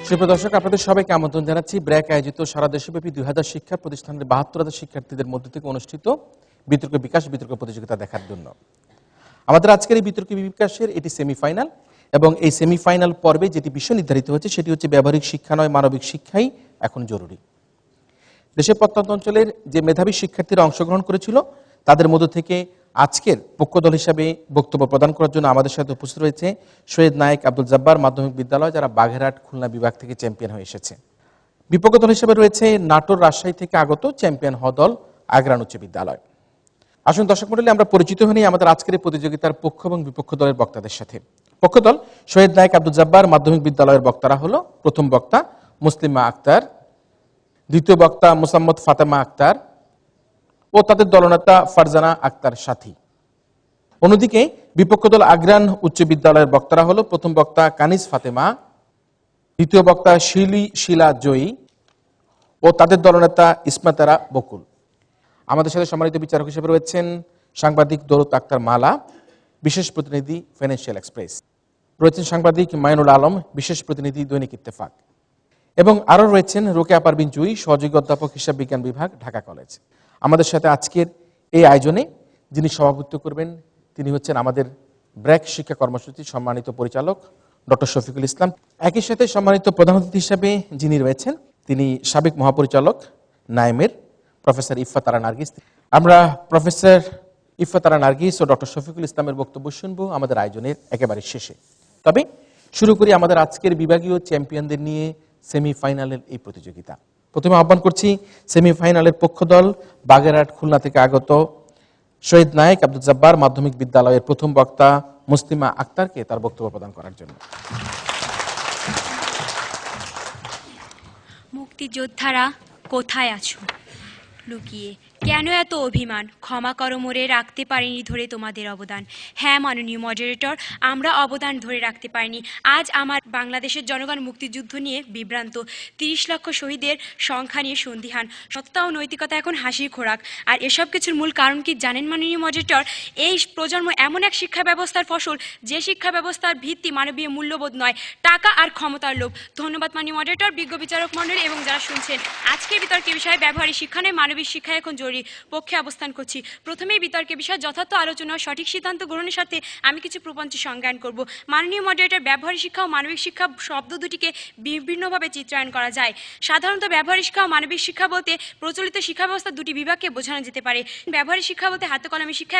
সুপ্রিয় দর্শক, আপনাদের সবাইকে আমন্ত্রণ জানাচ্ছি ব্র্যাক আয়োজিত সারা দেশব্যাপী 2000 শিক্ষা প্রতিষ্ঠানের 72,000 শিক্ষার্থীদের মধ্য থেকে অনুষ্ঠিত বিতর্ক বিকাশ বিতর্ক প্রতিযোগিতা দেখার জন্য। আমাদের আজকের এই বিতর্ক বিকাশের এটি সেমিফাইনাল এবং এই সেমিফাইনাল পর্বে যেটি বিষয় নির্ধারিত হচ্ছে সেটি হচ্ছে ব্যবহারিক শিক্ষা নয়, মানবিক শিক্ষাই এখন জরুরি। দেশের প্রত্যন্ত অঞ্চলের যে মেধাবী শিক্ষার্থীরা অংশগ্রহণ করেছিল তাদের মধ্য থেকে আজকের পক্ষ দল হিসাবে বক্তব্য প্রদান করার জন্য আমাদের সাথে উপস্থিত রয়েছে সৈয়দ নায়েক আব্দুল জব্বার মাধ্যমিক বিদ্যালয়, যারা বাগেরহাট খুলনা বিভাগ থেকে চ্যাম্পিয়ন হয়ে এসেছে। বিপক্ষ দল হিসেবে রয়েছে নাটোর রাজশাহী থেকে আগত চ্যাম্পিয়ন হওয়া দল আগ্রান উচ্চ বিদ্যালয়। আসুন দর্শক মণ্ডলী, আমরা পরিচিত হই আমাদের আজকের এই প্রতিযোগিতার পক্ষ এবং বিপক্ষ দলের বক্তাদের সাথে। পক্ষ দল সৈয়দ নায়েক আব্দুল জব্বার মাধ্যমিক বিদ্যালয়ের বক্তারা হলো প্রথম বক্তা মুসলিমা আক্তার, দ্বিতীয় বক্তা মুসাম্মদ ফাতেমা আক্তার ও তাদের দলনেতা ফারজানা আক্তার সাথী। অন্যদিকে বিপক্ষ দল আগ্রান উচ্চ বিদ্যালয়ের বক্তারা হলো প্রথম বক্তা কানিজ ফাতেমা, দ্বিতীয় বক্তা শিলা জয়ী ও তাদের দলনেতা ইসমাতারা বকুল। আমাদের সাথে সম্মানিত বিচারক হিসেবে রয়েছেন সাংবাদিক দৌলত আক্তার মালা, বিশেষ প্রতিনিধি ফাইন্যান্সিয়াল এক্সপ্রেস, রয়েছেন সাংবাদিক মাইনুল আলম, বিশেষ প্রতিনিধি দৈনিক ইত্তেফাক, এবং আরও রয়েছেন রোকেয়া পারভিন জুই, সহযোগী অধ্যাপক হিসাব বিজ্ঞান বিভাগ, ঢাকা কলেজ। আমাদের সাথে আজকের এই আয়োজনে যিনি সভাপতিত্ব করবেন তিনি হচ্ছেন আমাদের ব্র্যাক শিক্ষা কর্মসূচির সম্মানিত পরিচালক ডক্টর শফিকুল ইসলাম। একই সাথে সম্মানিত প্রধান অতিথি হিসাবে যিনি রয়েছেন তিনি সাবেক মহাপরিচালক নাইমের প্রফেসর ইফফাত আরা নার্গিস। আমরা প্রফেসর ইফফাত আরা নার্গিস ও ডক্টর শফিকুল ইসলামের বক্তব্য শুনবো আমাদের আয়োজনের একেবারে শেষে। তবে শুরু করি আমাদের আজকের বিভাগীয় চ্যাম্পিয়নদের নিয়ে সেমিফাইনালের এই প্রতিযোগিতা। প্রথমে আহ্বান করছি সেমিফাইনালের পক্ষ দল বাগেরহাট খুলনা থেকে আগত সৈয়দ নায়েক আব্দুল জব্বার মাধ্যমিক বিদ্যালয়ের প্রথম বক্তা মুসলিমা আক্তারকে তার বক্তব্য প্রদান করার জন্য। মুক্তিযোদ্ধারা কোথায় আছো লুকিয়ে? কেন এত অভিমান? ক্ষমা করো মোরে, রাখতে পারিনি ধরে তোমাদের অবদান। হ্যাঁ মাননীয় মডারেটর, আমরা অবদান ধরে রাখতে পারিনি। আজ আমার বাংলাদেশের জনগণ মুক্তিযুদ্ধ নিয়ে বিভ্রান্ত, 30 লক্ষ শহীদের সংখ্যা নিয়ে সন্দিহান। সত্তা ও নৈতিকতা এখন হাসির খোরাক। আর এসব কিছুর মূল কারণ কি জানেন মাননীয় মডারেটর? এই প্রজন্ম এমন এক শিক্ষা ব্যবস্থার ফসল যে শিক্ষা ব্যবস্থার ভিত্তি মানবীয় মূল্যবোধ নয়, টাকা আর ক্ষমতার লোভ। ধন্যবাদ মাননীয় মডারেটর, বিজ্ঞ বিচারক মণ্ডলী এবং যারা শুনছেন। আজকের বিতর্কের বিষয়ে ব্যবহারিক শিক্ষা নয়, মানবিক শিক্ষা এখন জরুরি পক্ষে অবস্থান করছি। প্রথমেই বিতর্কের বিষয়ে যথার্থ আলোচনা ও সঠিক সিদ্ধান্ত গ্রহণের সাথে আমি কিছু প্রপঞ্চ সংজ্ঞান করব। মাননীয় মডারেটর, ব্যবহারিক শিক্ষা ও মানবিক শিক্ষা শব্দ দুটিকে বিভিন্নভাবে চিত্রায়ন করা যায়। সাধারণত ব্যবহারিক শিক্ষা ও মানবিক শিক্ষা বলতে প্রচলিত শিক্ষা ব্যবস্থা দুটি বিভাগকে বোঝানো যেতে পারে। ব্যবহারিক শিক্ষা বলতে হাতে কলমে শিক্ষা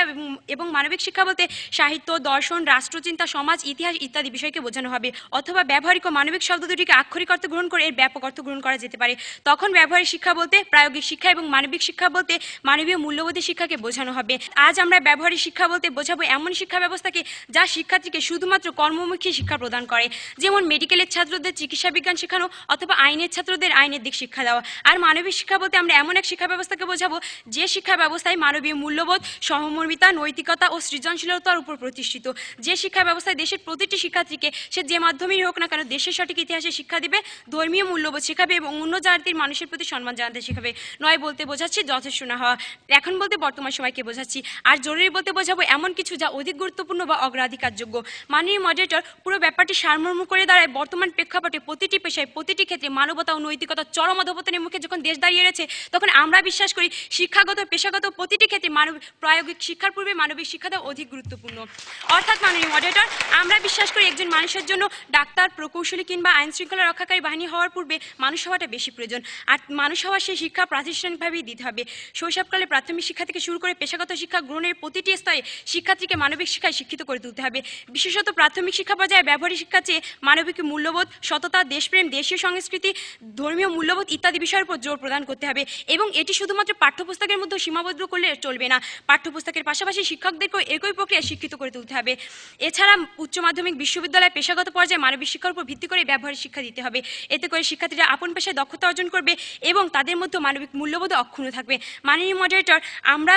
এবং মানবিক শিক্ষা বলতে সাহিত্য, দর্শন, রাষ্ট্রচিন্তা, সমাজ, ইতিহাস ইত্যাদি বিষয়কে বোঝানো হবে। অথবা ব্যবহারিক ও মানবিক শব্দ দুটিকে আক্ষরিক অর্থ গ্রহণ করে এর ব্যাপক অর্থ গ্রহণ করা যেতে পারে। তখন ব্যবহারিক শিক্ষা বলতে প্রায়োগিক শিক্ষা এবং মানবিক শিক্ষা বলতে মানবীয় মূল্যবোধী শিক্ষাকে বোঝানো হবে। আজ আমরা ব্যবহারিক শিক্ষা বলতে বোঝাবো এমন শিক্ষা ব্যবস্থাকে যা শিক্ষার্থীকে শুধুমাত্র কর্মমুখী শিক্ষা প্রদান করে, যেমন মেডিকেলের ছাত্রদের চিকিৎসা বিজ্ঞান শেখানো অথবা আইনের ছাত্রদের আইনের দিক শিক্ষা দেওয়া। আর মানবিক শিক্ষা বলতে আমরা এমন এক শিক্ষা ব্যবস্থাকে বোঝাবো যে শিক্ষা ব্যবস্থায় মানবীয় মূল্যবোধ, সহমর্মিতা, নৈতিকতা ও সৃজনশীলতার উপর প্রতিষ্ঠিত। যে শিক্ষা ব্যবস্থায় দেশের প্রতিটি শিক্ষার্থীকে সে যে মাধ্যমেই হোক না কেন দেশের সঠিক ইতিহাসে শিক্ষা দিবে, ধর্মীয় মূল্যবোধ শেখাবে এবং অন্য জাতির মানুষের প্রতি সম্মান জানাতে শেখাবে। নয় বলতে বোঝাচ্ছি যথেষ্ট না হওয়া, এখন বলতে বর্তমান সময়কে বোঝাচ্ছি। আর জরুরি বলতে বোঝাবো এমন কিছু যা অধিক গুরুত্বপূর্ণ বা অগ্রাধিকারযোগ্য। মাননীয় মডারেটর, পুরো ব্যাপারটি সারমর্ম করে দাঁড়ায় বর্তমান প্রেক্ষাপটে প্রতিটি পেশায় প্রতিটি ক্ষেত্রে মানবতা ও নৈতিকতার চরম অধপতনের মুখে যখন দেশ দাঁড়িয়ে রয়েছে, তখন আমরা বিশ্বাস করি শিক্ষাগত পেশাগত প্রতিটি ক্ষেত্রে প্রায়োগিক শিক্ষার পূর্বে মানবিক শিক্ষা দেওয়া অধিক গুরুত্বপূর্ণ। অর্থাৎ মাননীয় মডারেটর, আমরা বিশ্বাস করি একজন মানুষের জন্য ডাক্তার, প্রকৌশলী কিংবা আইন শৃঙ্খলা রক্ষাকারী বাহিনী হওয়ার পূর্বে মানুষ হওয়াটা বেশি প্রয়োজন। আর মানুষ হওয়ার সেই শিক্ষা প্রাতিষ্ঠানিকভাবেই দিতে হবে। শৈশবকালে প্রাথমিক শিক্ষা থেকে শুরু করে পেশাগত শিক্ষা গ্রহণের প্রতিটি স্তরে শিক্ষার্থীকে মানবিক শিক্ষায় শিক্ষিত করে তুলতে হবে। বিশেষত প্রাথমিক শিক্ষা পর্যায়ে ব্যবহারিক শিক্ষা চেয়ে মানবিক মূল্যবোধ, সততা, দেশপ্রেম, দেশীয় সংস্কৃতি, ধর্মীয় মূল্যবোধ ইত্যাদি বিষয়ের উপর জোর প্রদান করতে হবে। এবং এটি শুধুমাত্র পাঠ্যপুস্তকের মধ্যে সীমাবদ্ধ করলে চলবে না, পাঠ্যপুস্তকের পাশাপাশি শিক্ষকদেরকেও একই প্রক্রিয়ায় শিক্ষিত করে তুলতে হবে। এছাড়া উচ্চ মাধ্যমিক, বিশ্ববিদ্যালয়, পেশাগত পর্যায়ে মানবিক শিক্ষার উপর ভিত্তি করে ব্যবহারিক শিক্ষা দিতে হবে। এতে করে শিক্ষার্থীরা আপন পেশায় দক্ষতা অর্জন করবে এবং তাদের মধ্যে মানবিক মূল্যবোধ অক্ষুণ্ণ থাকবে। মাননীয় মডারেটর, আমরা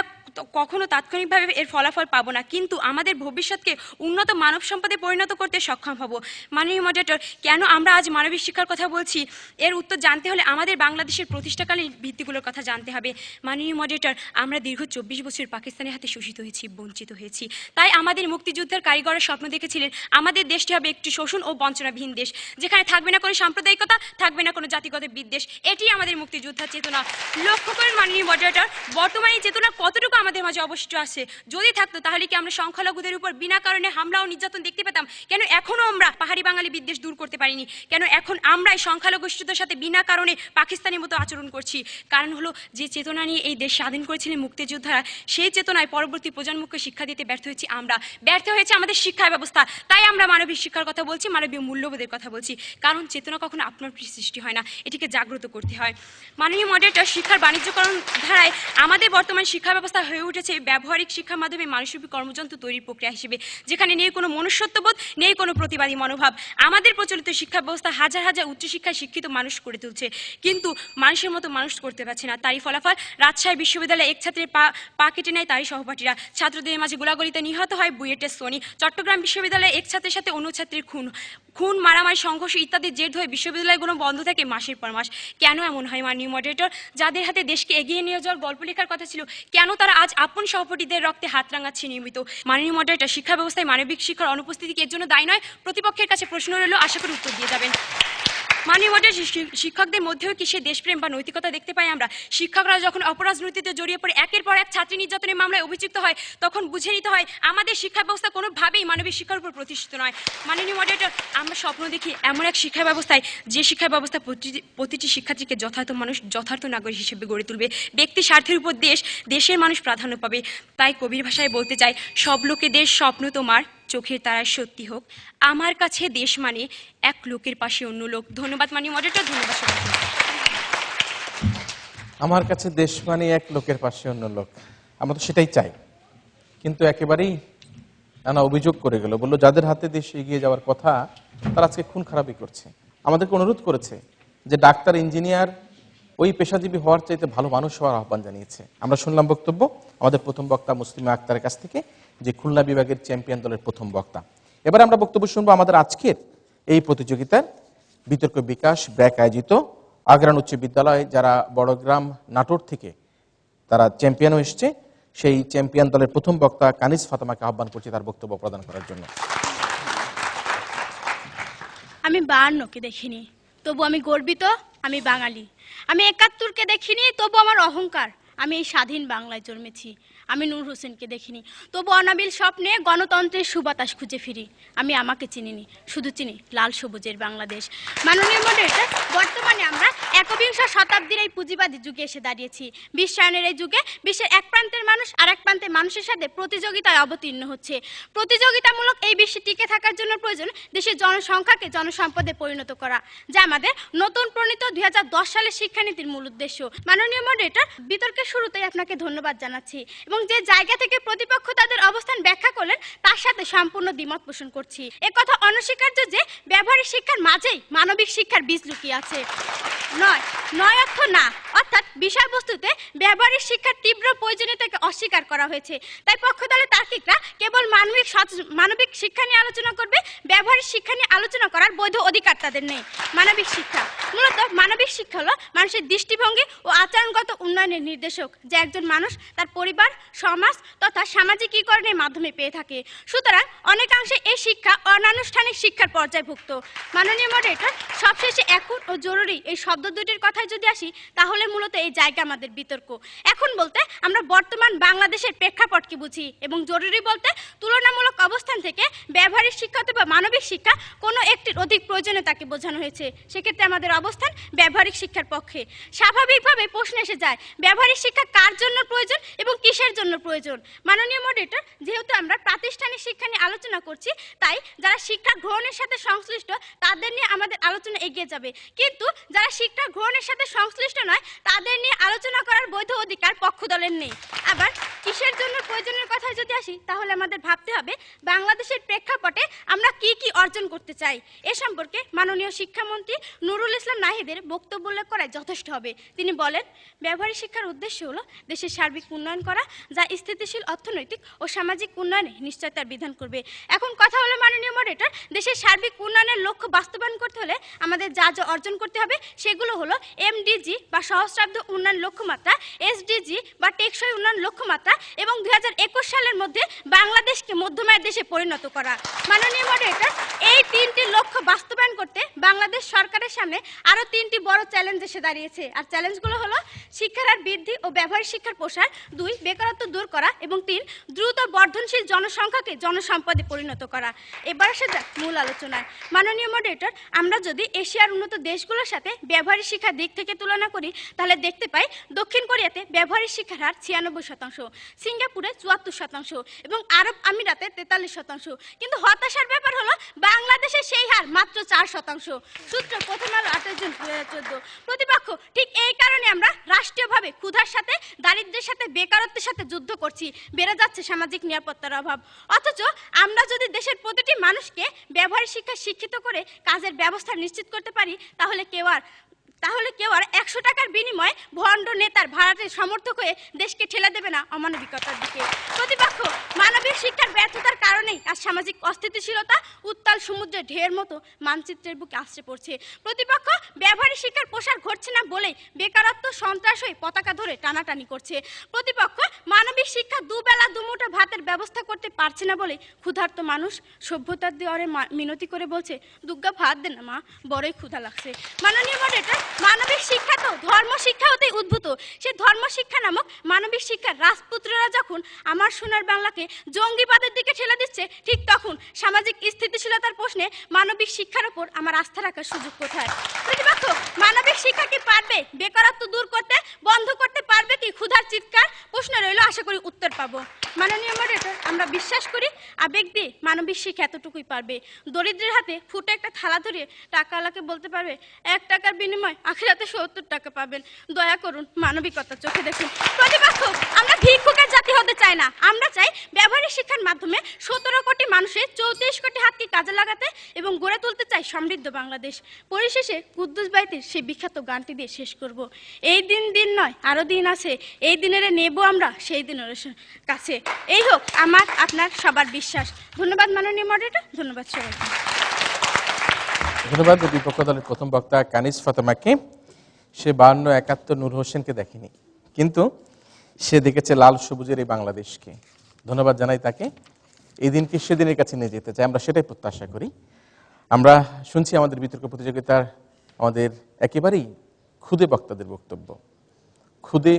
কখনো তাৎক্ষণিকভাবে এর ফলাফল পাবো না, কিন্তু আমাদের ভবিষ্যৎকে উন্নত মানব সম্পদে পরিণত করতে সক্ষম হব। মাননীয় মডারেটর, কেন আমরা আজ মানবিক শিক্ষার কথা বলছি, এর উত্তর জানতে হলে আমাদের বাংলাদেশের প্রতিষ্ঠাকালীন ভিত্তিগুলোর কথা জানতে হবে। মাননীয় মডারেটর, আমরা দীর্ঘ 24 বছর পাকিস্তানের হাতে শোষিত হয়েছি, বঞ্চিত হয়েছি। তাই আমাদের মুক্তিযুদ্ধের কারিগরের স্বপ্ন দেখেছিলেন আমাদের দেশটি হবে একটি শোষণ ও বঞ্চনাবিহীন দেশ, যেখানে থাকবে না কোনো সাম্প্রদায়িকতা, থাকবে না কোনো জাতিগত বিদ্বেষ। এটি আমাদের মুক্তিযোদ্ধার চেতনা। লক্ষ্য করেন মাননীয় মডারেটর, বর্তমানে এই চেতনা কতটুকু আমাদের মাঝে অবশিষ্ট আছে? যদি থাকতো তাহলে কি আমরা সংখ্যালঘুদের উপর বিনা কারণে হামলা ও নির্যাতন দেখতে পেতাম? কেন এখনো আমরা পাহাড়ি বাঙালি বিদ্বেষ দূর করতে পারিনি? কেন এখন আমরা এই সংখ্যালঘুদের সাথে বিনা কারণে পাকিস্তানের মতো আচরণ করছি? কারণ হলো, যে চেতনা নিয়ে এই দেশ স্বাধীন করেছিলেন মুক্তিযোদ্ধারা, সেই চেতনায় পরবর্তী প্রজন্মকে শিক্ষা দিতে ব্যর্থ হয়েছি আমরা, ব্যর্থ হয়েছে আমাদের শিক্ষা ব্যবস্থা। তাই আমরা মানবিক শিক্ষার কথা বলছি, মানবীয় মূল্যবোধের কথা বলছি। কারণ চেতনা কখনো আপনার সৃষ্টি হয় না, এটিকে জাগ্রত করতে হয়। মাননীয় মডারেটর, শিক্ষার বাণিজ্যকরণ ধারায় আমাদের বর্তমান শিক্ষা ব্যবস্থা হয়ে উঠেছে ব্যবহারিক শিক্ষার মাধ্যমে মানসরূপী কর্মযন্ত্র তৈরির প্রক্রিয়া হিসেবে, যেখানে নেই কোনো মনুষ্যত্ববোধ, নেই কোনো প্রতিবাদী মনোভাব। আমাদের প্রচলিত শিক্ষা ব্যবস্থা হাজার হাজার উচ্চশিক্ষায় শিক্ষিত মানুষ করে তুলছে, কিন্তু মানুষের মতো মানুষ করতে পারছে না। তারই ফলাফল, রাজশাহী বিশ্ববিদ্যালয়ে এক ছাত্রের পা কেটে নেয় তারই সহপাঠীরা, ছাত্রদের মাঝে গোলাগুলিতে নিহত হয় বুয়েটের সোনি। চট্টগ্রাম বিশ্ববিদ্যালয়ে এক ছাত্রের সাথে অন্য ছাত্রের খুন, মারামারি, সংঘর্ষ ইত্যাদি জের হয়ে বিশ্ববিদ্যালয়গুলো বন্ধ থাকে মাসের পর মাস। কেন এমন হয় মাননীয় মডারেটর? যাদের হাতে দেশকে এগিয়ে নিয়ে যাওয়ার গল্প লেখার কথা ছিল, কেন তারা আজ আপন সহপাঠীদের রক্তে হাত রাঙাচ্ছে নিয়মিত? মাননীয় মডারেটর, শিক্ষা ব্যবস্থায় মানবিক শিক্ষার অনুপস্থিতি এর জন্য দায়ী নয়। প্রতিপক্ষের কাছে প্রশ্ন রইল, আশা করি উত্তর দিয়ে যাবেন। মাননীয় মডারেটর, শিক্ষকদের মধ্যেও কি সে দেশপ্রেম বা নৈতিকতা দেখতে পাই আমরা? শিক্ষকরা যখন অপরাজনীতিতে জড়িয়ে পড়ে একের পর এক ছাত্রী নির্যাতনের মামলায় অভিযুক্ত হয়, তখন বুঝে নিতে হয় আমাদের শিক্ষা ব্যবস্থা কোনোভাবেই মানবিক শিক্ষার উপর প্রতিষ্ঠিত নয়। মাননীয় মডারেটর, আমরা স্বপ্ন দেখি এমন এক শিক্ষা ব্যবস্থায়, যে শিক্ষা ব্যবস্থা প্রতিটি শিক্ষার্থীকে যথার্থ মানুষ, যথার্থ নাগরিক হিসেবে গড়ে তুলবে। ব্যক্তি স্বার্থের উপর দেশের মানুষ প্রাধান্য পাবে। তাই কবির ভাষায় বলতে চাই, সব লোকে দেশ স্বপ্ন তোমার, চোখের তারায় সত্যি হোক। আমার কাছে দেশ মানে এক লোকের পাশে অন্য লোক। ধন্যবাদ মাননীয় মডারেটর, ধন্যবাদ সবাইকে। আমার কাছে দেশ মানে এক লোকের পাশে অন্য লোক, আমরা তো সেটাই চাই। কিন্তু একেবারেই নানা অভিযোগ করে গেল, বললো যাদের হাতে দেশ এগিয়ে যাওয়ার কথা তারা আজকে খুন খারাপই করছে। আমাদেরকে অনুরোধ করেছে যে ডাক্তার, ইঞ্জিনিয়ার ওই পেশাজীবী হওয়ার চাইতে ভালো মানুষ হওয়ার আহ্বান জানিয়েছে। আমরা শুনলাম বক্তব্য আমাদের প্রথম বক্তা মুসলিমা আক্তারের কাছ থেকে, যে খুলনা বিভাগের চ্যাম্পিয়ন দলের প্রথম বক্তা। এবার আমরা বক্তব্য শুনবো আমাদের আজকের এই প্রতিযোগিতার বিতর্ক বিকাশ ব্র্যাক আয়োজিত আগ্রান উচ্চ বিদ্যালয়, যারা বড়গ্রাম নাটোর থেকে তারা চ্যাম্পিয়ন এসছে, সেই চ্যাম্পিয়ন দলের প্রথম বক্তা কানিজ ফাতেমাকে আহ্বান করছি তার বক্তব্য প্রদান করার জন্য। আমি 52কে দেখিনি, তবু আমি গর্বিত, আমি বাঙালি। আমি 71কে দেখিনি, তবু আমার অহংকার, আমি এই স্বাধীন বাংলায় জন্মেছি। আমি নূর হোসেনকে দেখিনি, তবু অনাবিল স্বপ্নে গণতন্ত্রের সুবাতাস খুঁজে ফিরি। আমি আমাকে চিনিনি, শুধু চিনি লাল সবুজের বাংলাদেশ। মাননীয় মডারেটর, বর্তমানে আমরা একবিংশ শতাব্দীর এই পুঁজিবাদী যুগে এসে দাঁড়িয়েছি। বিশ্বায়নের এই যুগে বিশ্বের এক প্রান্তের মানুষ আর এক প্রান্তের মানুষের সাথে প্রতিযোগিতায় অবতীর্ণ হচ্ছে। প্রতিযোগিতামূলক এই বিশ্বে টিকে থাকার জন্য প্রয়োজন দেশের জনসংখ্যাকে জনসম্পদে পরিণত করা, যা আমাদের নতুন প্রণীত 2010 সালের শিক্ষানীতির মূল উদ্দেশ্য। মাননীয় মডারেটর, বিতর্কের শুরুতেই আপনাকে ধন্যবাদ জানাচ্ছি এবং যে জায়গা থেকে প্রতিপক্ষ তাদের অবস্থান ব্যাখ্যা করলেন তার সাথে সম্পূর্ণ দ্বিমত পোষণ করছি। একথা অনস্বীকার্য যে ব্যবহারিক শিক্ষার মাঝেই মানবিক শিক্ষার বীজ লুকিয়ে আছে। নয় অর্থ না, অর্থাৎ বিষয়বস্তুতে ব্যবহারিক শিক্ষার তীব্র প্রয়োজনীয়তাকে অস্বীকার করা হয়েছে। তাই পক্ষদলের তার্কিকরা কেবল মানবিক শিক্ষা নিয়ে আলোচনা করবে, ব্যবহারিক শিক্ষা নিয়ে আলোচনা করার বৈধ অধিকার তাদের নেই। মানবিক শিক্ষা মূলত মানবিক শিক্ষা হলো মানুষের দৃষ্টিভঙ্গি ও আচরণগত উন্নয়নের নির্দেশক, যা একজন মানুষ তার পরিবার, সমাজ তথা সামাজিকীকরণের মাধ্যমে পেয়ে থাকে। সুতরাং অনেকাংশে এই শিক্ষা অনানুষ্ঠানিক শিক্ষার পর্যায়ভুক্ত। মাননীয় মডারেটর, সবশেষে এখন ও জরুরি এই শব্দ দুটির কথায় যদি আসি, তাহলে মূলত এই জায়গা আমাদের বিতর্ক। এখন বলতে আমরা বর্তমান বাংলাদেশের প্রেক্ষাপটকে বুঝি এবং জরুরি বলতে তুলনামূলক অবস্থান থেকে ব্যবহারিক শিক্ষা অথবা মানবিক শিক্ষা কোনো একটির অধিক প্রয়োজনীয়তাকে বোঝানো হয়েছে। সেক্ষেত্রে আমাদের অবস্থান ব্যবহারিক শিক্ষার পক্ষে। স্বাভাবিকভাবে প্রশ্ন এসে যায়, ব্যবহারিক শিক্ষা কার জন্য প্রয়োজন এবং কিসের জন্য প্রয়োজন? মাননীয় মডারেটর, যেহেতু আমরা প্রাতিষ্ঠানিক শিক্ষা নিয়ে আলোচনা করছি, তাই যারা শিক্ষা গ্রহণের সাথে সংশ্লিষ্ট তাদের নিয়ে আমাদের আলোচনা এগিয়ে যাবে, কিন্তু যারা শিক্ষা গ্রহণের সাথে সংশ্লিষ্ট নয় তাদের নিয়ে আলোচনা করার বৈধ অধিকার পক্ষ দলের নেই। আবার কিসের জন্য প্রয়োজনের কথায় যদি আসি, তাহলে আমাদের ভাবতে হবে বাংলাদেশের প্রেক্ষাপটে আমরা কি অর্জন করতে করতে চাই। এ সম্পর্কে মাননীয় শিক্ষামন্ত্রী নুরুল ইসলাম নাহিদের বক্তব্য উল্লেখ করায় যথেষ্ট হবে। তিনি বলেন, ব্যবহারিক শিক্ষার উদ্দেশ্য হলো দেশের সার্বিক উন্নয়ন করা, যা স্থিতিশীল অর্থনৈতিক ও সামাজিক উন্নয়নে নিশ্চয়তার বিধান করবে। এখন কথা হলো মাননীয় মডারেটর, দেশের সার্বিক উন্নয়নের লক্ষ্য বাস্তবায়ন করতে হলে আমাদের যা যা অর্জন করতে হবে সেগুলো হলো এমডিজি বা সহস্রাব্দ উন্নয়ন লক্ষ্যমাত্রা, এসডিজি বা টেকসই উন্নয়ন লক্ষ্যমাত্রা এবং 2021 সালের মধ্যে বাংলাদেশকে মধ্যমায়ের দেশে পরিণত করা। মাননীয় মডারেটর, এই 3টি লক্ষ্য বাস্তবায়ন করতে বাংলাদেশ সরকারের সামনে আরও 3টি বড় চ্যালেঞ্জ এসে দাঁড়িয়েছে। আর চ্যালেঞ্জগুলো হলো শিক্ষার হার বৃদ্ধি ও ব্যবহারিক শিক্ষার প্রসার, 2 বেকারত্ব দূর করা এবং 3 দ্রুত বর্ধনশীল জনসংখ্যাকে জনসম্পদে পরিণত করা। এবার আসা যাক মূল আলোচনায়। মাননীয় মডারেটর, আমরা যদি এশিয়ার উন্নত দেশগুলোর সাথে ব্যবহারিক শিক্ষার দিক থেকে তুলনা করি তাহলে দেখতে পাই দক্ষিণ কোরিয়াতে ব্যবহারিক শিক্ষার হার 96%, সিঙ্গাপুরে 74% এবং আরব আমিরাতে 43%। কিন্তু হতাশার ব্যাপার হলো বাংলাদেশে সেই হার মাত্র 4%। সূত্র প্রথম আলো 28 জুন 2014। প্রতিপক্ষ ঠিক এই কারণে আমরা রাষ্ট্রীয়ভাবে ক্ষুধার সাথে, দারিদ্র্যের সাথে, বেকারত্বের সাথে যুদ্ধ করছি। বেড়ে যাচ্ছে সামাজিক নিরাপত্তার অভাব। অথচ আমরা যদি দেশের প্রতিটি মানুষকে ব্যবহারিক শিক্ষায় শিক্ষিত করে কাজের ব্যবস্থা নিশ্চিত করতে পারি তাহলে কেউ আর 100 টাকার বিনিময়ে ভণ্ড নেতার ভাড়াটের সমর্থক হয়ে দেশকে ঠেলে দেবে না অমানবিকতার দিকে। প্রতিপক্ষ মানবিক শিক্ষার ব্যর্থতার কারণেই আজ সামাজিক অস্থিতিশীলতা উত্তাল সমুদ্রের ঢেউয়ের মতো মানচিত্রের বুকে আশ্রে পড়ছে। প্রতিপক্ষ ব্যবহারিক শিক্ষার প্রসার ঘটছে না বলেই বেকারত্ব, সন্ত্রাস হয়ে পতাকা ধরে টানাটানি করছে। প্রতিপক্ষ মানবিক শিক্ষা দুবেলা দুমুঠো ভাতের ব্যবস্থা করতে পারছে না বলে ক্ষুধার্ত মানুষ সভ্যতার দেওয়ারে মিনতি করে বলছে, দুগ্গা ভাত দে না মা, বড়ই ক্ষুধা লাগছে। মাননীয় মডারেটর, মানবিক শিক্ষা তো ধর্ম শিক্ষা হতেই উদ্ভূত। সে ধর্ম শিক্ষা নামক মানবিক শিক্ষার রাজপুত্ররা যখন আমার সোনার বাংলাকে জঙ্গিবাদের দিকে ঠেলে দিচ্ছে, ঠিক তখন সামাজিক স্থিতিশীলতার প্রশ্নে মানবিক শিক্ষার উপর আমার আস্থা রাখার সুযোগ কোথায়? প্রতিপক্ষ মানবিক শিক্ষা কি পারবে বেকারত্ব দূর করতে, বন্ধ করতে পারবে কি ক্ষুধার চিৎকার? প্রশ্ন রইল, আশা করি উত্তর পাবো। মাননীয় মডারেটর, আমরা বিশ্বাস করি আবেগ দিয়ে মানবিক শিক্ষা এতটুকুই পারবে। দরিদ্রের হাতে ফুটে একটা থালা ধরিয়ে টাকাওয়ালাকে বলতে পারবে 1 টাকার বিনিময়ে আখিরাতে 70 টাকা পাবেন। দয়া করুন, মানবিকতার চোখে দেখুন। প্রতিপক্ষ, আমরা ভিক্ষুকের জাতি হতে চাই না। আমরা চাই ব্যবহারিক শিক্ষার মাধ্যমে 17 কোটি মানুষের 34 কোটি হাতকে কাজে লাগাতে এবং গড়ে তুলতে চাই সমৃদ্ধ বাংলাদেশ। পরিশেষে কুদ্দুস বাইতের সেই বিখ্যাত গানটি দিয়ে শেষ করব। এই দিন নয়, আরো দিন আছে, এই দিনের নেব আমরা সেই দিনের কাছে। এই হোক আমার আপনার সবার বিশ্বাস। ধন্যবাদ মাননীয় মডারেটর, ধন্যবাদ সবাইকে। ধন্যবাদ বিপক্ষ দলের প্রথম বক্তা কানিজ ফাতেমাকে। সে 52-71 নূর হোসেনকে দেখেনি, কিন্তু সে দেখেছে লাল সবুজের এই বাংলাদেশকে। ধন্যবাদ জানাই তাকে। এই দিনকে সেদিনের কাছে নিয়ে যেতে চাই, আমরা সেটাই প্রত্যাশা করি। আমরা শুনছি আমাদের বিতর্ক প্রতিযোগিতার আমাদের একেবারেই ক্ষুদে বক্তাদের বক্তব্য, ক্ষুদে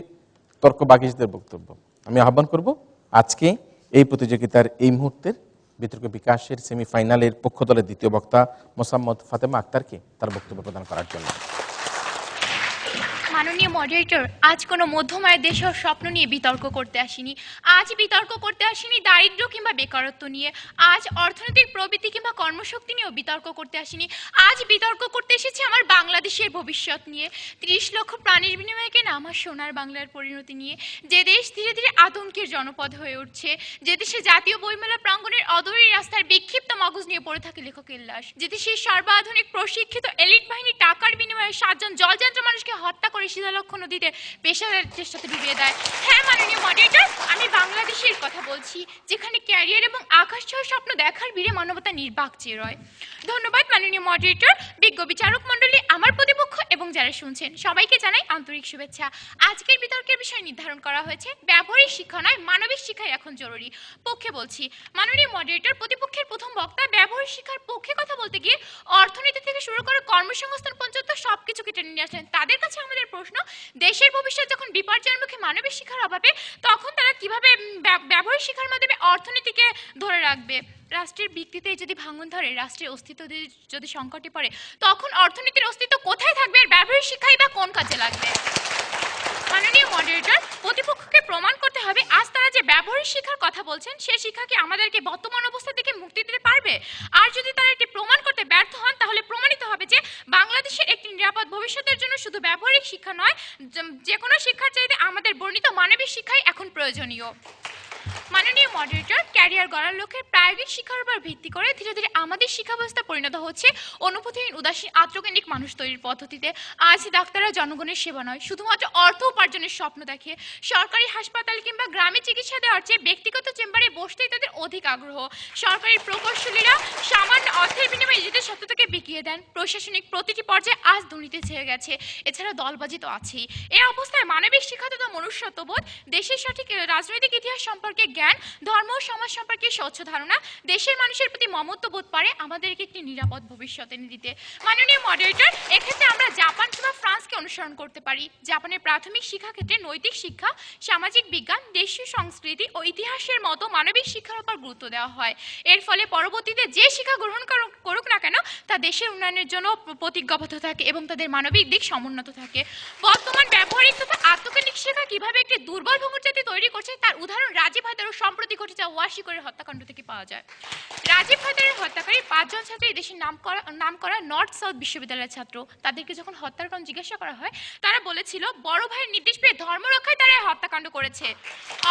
তর্ক বাগিশদের বক্তব্য। আমি আহ্বান করব আজকে এই প্রতিযোগিতার এই মুহূর্তের বিতর্ক বিকাশের সেমিফাইনালের পক্ষ দলের দ্বিতীয় বক্তা মোসাম্মদ ফাতেমা আক্তারকে তার বক্তব্য প্রদান করার জন্য। মাননীয় মডারেটর, আজ কোনো মধ্যমায়ের দেশের স্বপ্ন নিয়ে বিতর্ক করতে আসিনি। আজ বিতর্ক করতে আসিনি দারিদ্র্য কিংবা বেকারত্ব নিয়ে। আজ অর্থনৈতিক প্রবৃদ্ধি কিংবা কর্মশক্তি নিয়েও বিতর্ক করতে আসিনি। আজ বিতর্ক করতে এসেছি আমার বাংলাদেশের ভবিষ্যৎ নিয়ে, 30 লক্ষ প্রাণীর বিনিময়ে কেনা আমার সোনার বাংলার পরিণতি নিয়ে। যে দেশ ধীরে ধীরে আতঙ্কের জনপদ হয়ে উঠছে, যে দেশে জাতীয় বইমেলা প্রাঙ্গণের অদূরে রাস্তার বিক্ষিপ্ত মগজ নিয়ে পড়ে থাকে লেখকের লাশ, যে দেশে সর্বাধুনিক প্রশিক্ষিত এলিট বাহিনী টাকার বিনিময়ে 7 জন জলযান্ত্র মানুষকে হত্যা করে শীতলক্ষ নদীতে পেশাদার চেষ্টাতে ডুবিয়ে দেয়। হ্যাঁ মাননীয় মডারেটর, আমি বাংলাদেশের কথা বলছি, যেখানে ক্যারিয়ার এবং আকাশ ছোঁয়া স্বপ্ন দেখার বীরে মানবতা নির্বাক চেয়ে রয়। ধন্যবাদ মাননীয় মডারেটর, বিজ্ঞ বিচারক মণ্ডলী, আমার প্রতিপক্ষ এবং যারা শুনছেন সবাইকে জানাই আন্তরিক শুভেচ্ছা। আজকের বিতর্কের বিষয় নির্ধারণ করা হয়েছে ব্যবহারিক শিক্ষা নয়, মানবিক শিক্ষাই এখন জরুরি। পক্ষে বলছি মাননীয় মডারেটর, প্রতিপক্ষের প্রথম বক্তা ব্যবহারিক শিক্ষার পক্ষে কথা বলতে গিয়ে অর্থনীতি থেকে শুরু করে কর্মসংস্থান পর্যন্ত সবকিছু কেটে নিয়ে আসলেন। তাদের কাছে আমাদের প্রশ্ন, দেশের ভবিষ্যৎ যখন বিপর্যয়ের মুখে মানবিক শিক্ষার অভাবে, তখন তারা কিভাবে ব্যবহারিক শিক্ষার মাধ্যমে অর্থনীতিকে ধরে রাখবে? রাষ্ট্রের ভিত্তিতে যদি ভাঙন ধরে, রাষ্ট্রের অস্তিত্ব যদি সংকটে পড়ে, তখন অর্থনীতির অস্তিত্ব কোথায় থাকবে? আর ব্যবহারিক শিক্ষাই বা কোন কাজে লাগবে? মাননীয় মডারেটর, প্রতিপক্ষকে প্রমাণ করতে হবে আজ তারা যে ব্যবহারিক শিক্ষার কথা বলছেন সে শিক্ষা কি আমাদেরকে বর্তমান অবস্থা থেকে মুক্তি দিতে পারবে? আর যদি তারা এটি প্রমাণ করতে ব্যর্থ হন, তাহলে প্রমাণিত হবে যে বাংলাদেশের একটি নিরাপদ ভবিষ্যতের জন্য শুধু ব্যবহারিক শিক্ষা নয়, যে কোনো শিক্ষার চাইতে আমাদের বর্ণিত মানবিক শিক্ষাই এখন প্রয়োজনীয়। মাননীয় মডারেটর, ক্যারিয়ার গড়ার লক্ষ্যে প্রায়োগিক শিক্ষার উপর ভিত্তি করে ধীরে ধীরে আমাদের শিক্ষা ব্যবস্থা পরিণত হচ্ছে অনুভূতিহীন, উদাসীন, আত্মকেন্দ্রিক মানুষ তৈরির পদ্ধতিতে। আজ ডাক্তাররা জনগণের সেবা নয়, শুধুমাত্র অর্থ উপার্জনের স্বপ্ন দেখে। সরকারি হাসপাতাল কিংবা গ্রামে চিকিৎসা দেওয়ার চেয়ে ব্যক্তিগত চেম্বারে বসতেই তাদের অধিক আগ্রহ। সরকারি প্রকৌশলীরা সামান্য অর্থের বিনিময়ে নিজেদের সত্যতাকে বিকিয়ে দেন। প্রশাসনিক প্রতিটি পর্যায়ে আজ দুর্নীতি ছেয়ে গেছে, এছাড়া দলবাজি তো আছেই। এই অবস্থায় মানবিক শিক্ষা তথা মনুষ্যত্ববোধ, দেশের সঠিক রাজনৈতিক ইতিহাস সম্পর্কে জ্ঞান, ধর্ম ও সমাজ সম্পর্কে স্বচ্ছ ধারণা, দেশের মানুষের প্রতি মমত্ববোধ পারে আমাদেরকে একটি নিরাপদ ভবিষ্যৎ এনে দিতে। মাননীয় মডারেটর, এক্ষেত্রে আমরা জাপান কিংবা ফ্রান্সকে অনুসরণ করতে পারি। জাপানের প্রাথমিক শিক্ষা ক্ষেত্রে নৈতিক শিক্ষা, সামাজিক বিজ্ঞান, দেশীয় সংস্কৃতি ও ইতিহাসের মতো মানবিক শিক্ষার উপর গুরুত্ব দেওয়া হয়। এর ফলে পরবর্তীতে যে শিক্ষা গ্রহণ করুক না কেন তা দেশের উন্নয়নের জন্য প্রতিজ্ঞাবদ্ধ থাকে এবং তাদের মানবিক দিক সমুন্নত থাকে। বর্তমান ব্যবহারিক তথা আত্মকেন্দ্রিক শিক্ষা কিভাবে একটি দুর্বল ভঙ্গুর জাতি তৈরি করছে তার উদাহরণ রাজীব হায়দারের সম্প্রতি ঘটে যাওয়া ওয়াশিকরের হত্যাকাণ্ড থেকে পাওয়া যায়। রাজীব হায়দারের হত্যাকারী ৫ জন ছাত্র এই দেশের নাম করা নর্থ সাউথ বিশ্ববিদ্যালয়ের ছাত্র। তাদেরকে যখন হত্যার কারণ জিজ্ঞাসা করা হয়, তারা বলেছিল বড় ভাইয়ের নির্দেশ পেয়ে ধর্ম রক্ষায় তারা হত্যাকাণ্ড করেছে।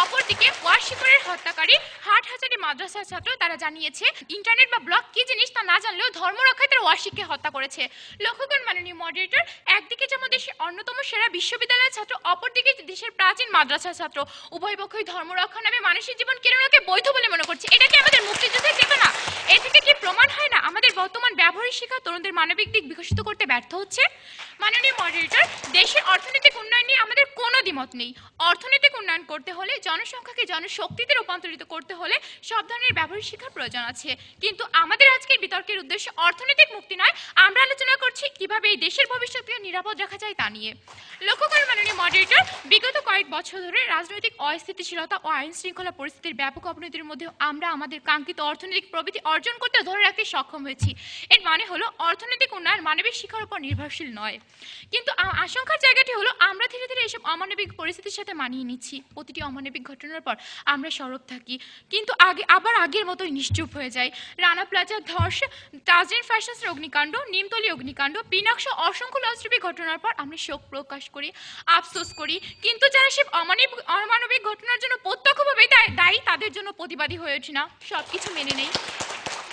অপরদিকে ওয়াশিকরের হত্যাকারী হাটহাজারী মাদ্রাসার ছাত্র, তারা জানিয়েছে ইন্টারনেট বা ব্লগ কি জিনিস তা না জানলেও ধর্ম রক্ষায় তারা ওয়াশিককে হত্যা করেছে। লক্ষ্যগণ মাননীয় মডারেটর, একদিকে যেমন দেশের অন্যতম সেরা বিশ্ববিদ্যালয়ের ছাত্র, অপরদিকে দেশের প্রাচীন মাদ্রাসার ছাত্র, উভয় পক্ষই ধর্ম রক্ষা নামে মানুষের জীবন কেড়ে বৈধ বলে মনে করছে। এটা কি আমাদের মুক্তিযুদ্ধের চেতনা? এ থেকে কি প্রমাণ হয় না আমাদের বর্তমান ব্যবহারিক শিক্ষা তরুণদের মানবিক দিক বিকশিত করতে ব্যর্থ হচ্ছে? মাননীয় মডারেটর, দেশের অর্থনৈতিক উন্নয়ন নিয়ে আমাদের কোনো দ্বিমত নেই। অর্থনৈতিক উন্নয়ন করতে হলে, জনসংখ্যাকে জনশক্তিতে রূপান্তরিত করতে হলে সব ধরনের ব্যবহারিক শিক্ষার প্রয়োজন আছে। কিন্তু আমাদের আজকের বিতর্কের উদ্দেশ্য অর্থনৈতিক মুক্তি নয়, আমরা আলোচনা করছি কিভাবে এই দেশের ভবিষ্যৎকে নিরাপদ রাখা যায় তা নিয়ে। লক্ষ্য করে মাননীয় মডারেটর, বিগত কয়েক বছর ধরে রাজনৈতিক অস্থিতিশীলতা ও আইন শৃঙ্খলা পরিস্থিতির ব্যাপক অবনতির মধ্যে আমরা আমাদের কাঙ্ক্ষিত অর্থনৈতিক প্রবৃদ্ধি অর্জন করতে ধরে রাখতে সক্ষম হয়েছি। এর মানে হলো অর্থনৈতিক উন্নয়ন মানবিক শিক্ষার উপর নির্ভরশীল নয়। কিন্তু আশঙ্কার জায়গাটি হলো আমরা ধীরে ধীরে এসব অমানবিক পরিস্থিতির সাথে মানিয়ে নিচ্ছি। প্রতিটি অমানবিক ঘটনার পর আমরা সরব থাকি, কিন্তু আবার আগের মতোই নিশ্চুপ হয়ে যাই। রানা প্লাজার ধর্ষণ, তাজরিন ফ্যাশনসের অগ্নিকাণ্ড, নিমতলী অগ্নিকাণ্ড, পিনাকস অসংখ্য লঞ্চডুবি ঘটনার পর আমরা শোক প্রকাশ করি, আফসোস করি। কিন্তু যারা সব অমানবিক ঘটনার জন্য প্রত্যক্ষভাবে দায়ী, তাদের জন্য প্রতিবাদী হয়ে ওঠে না, সবকিছু মেনে নেই।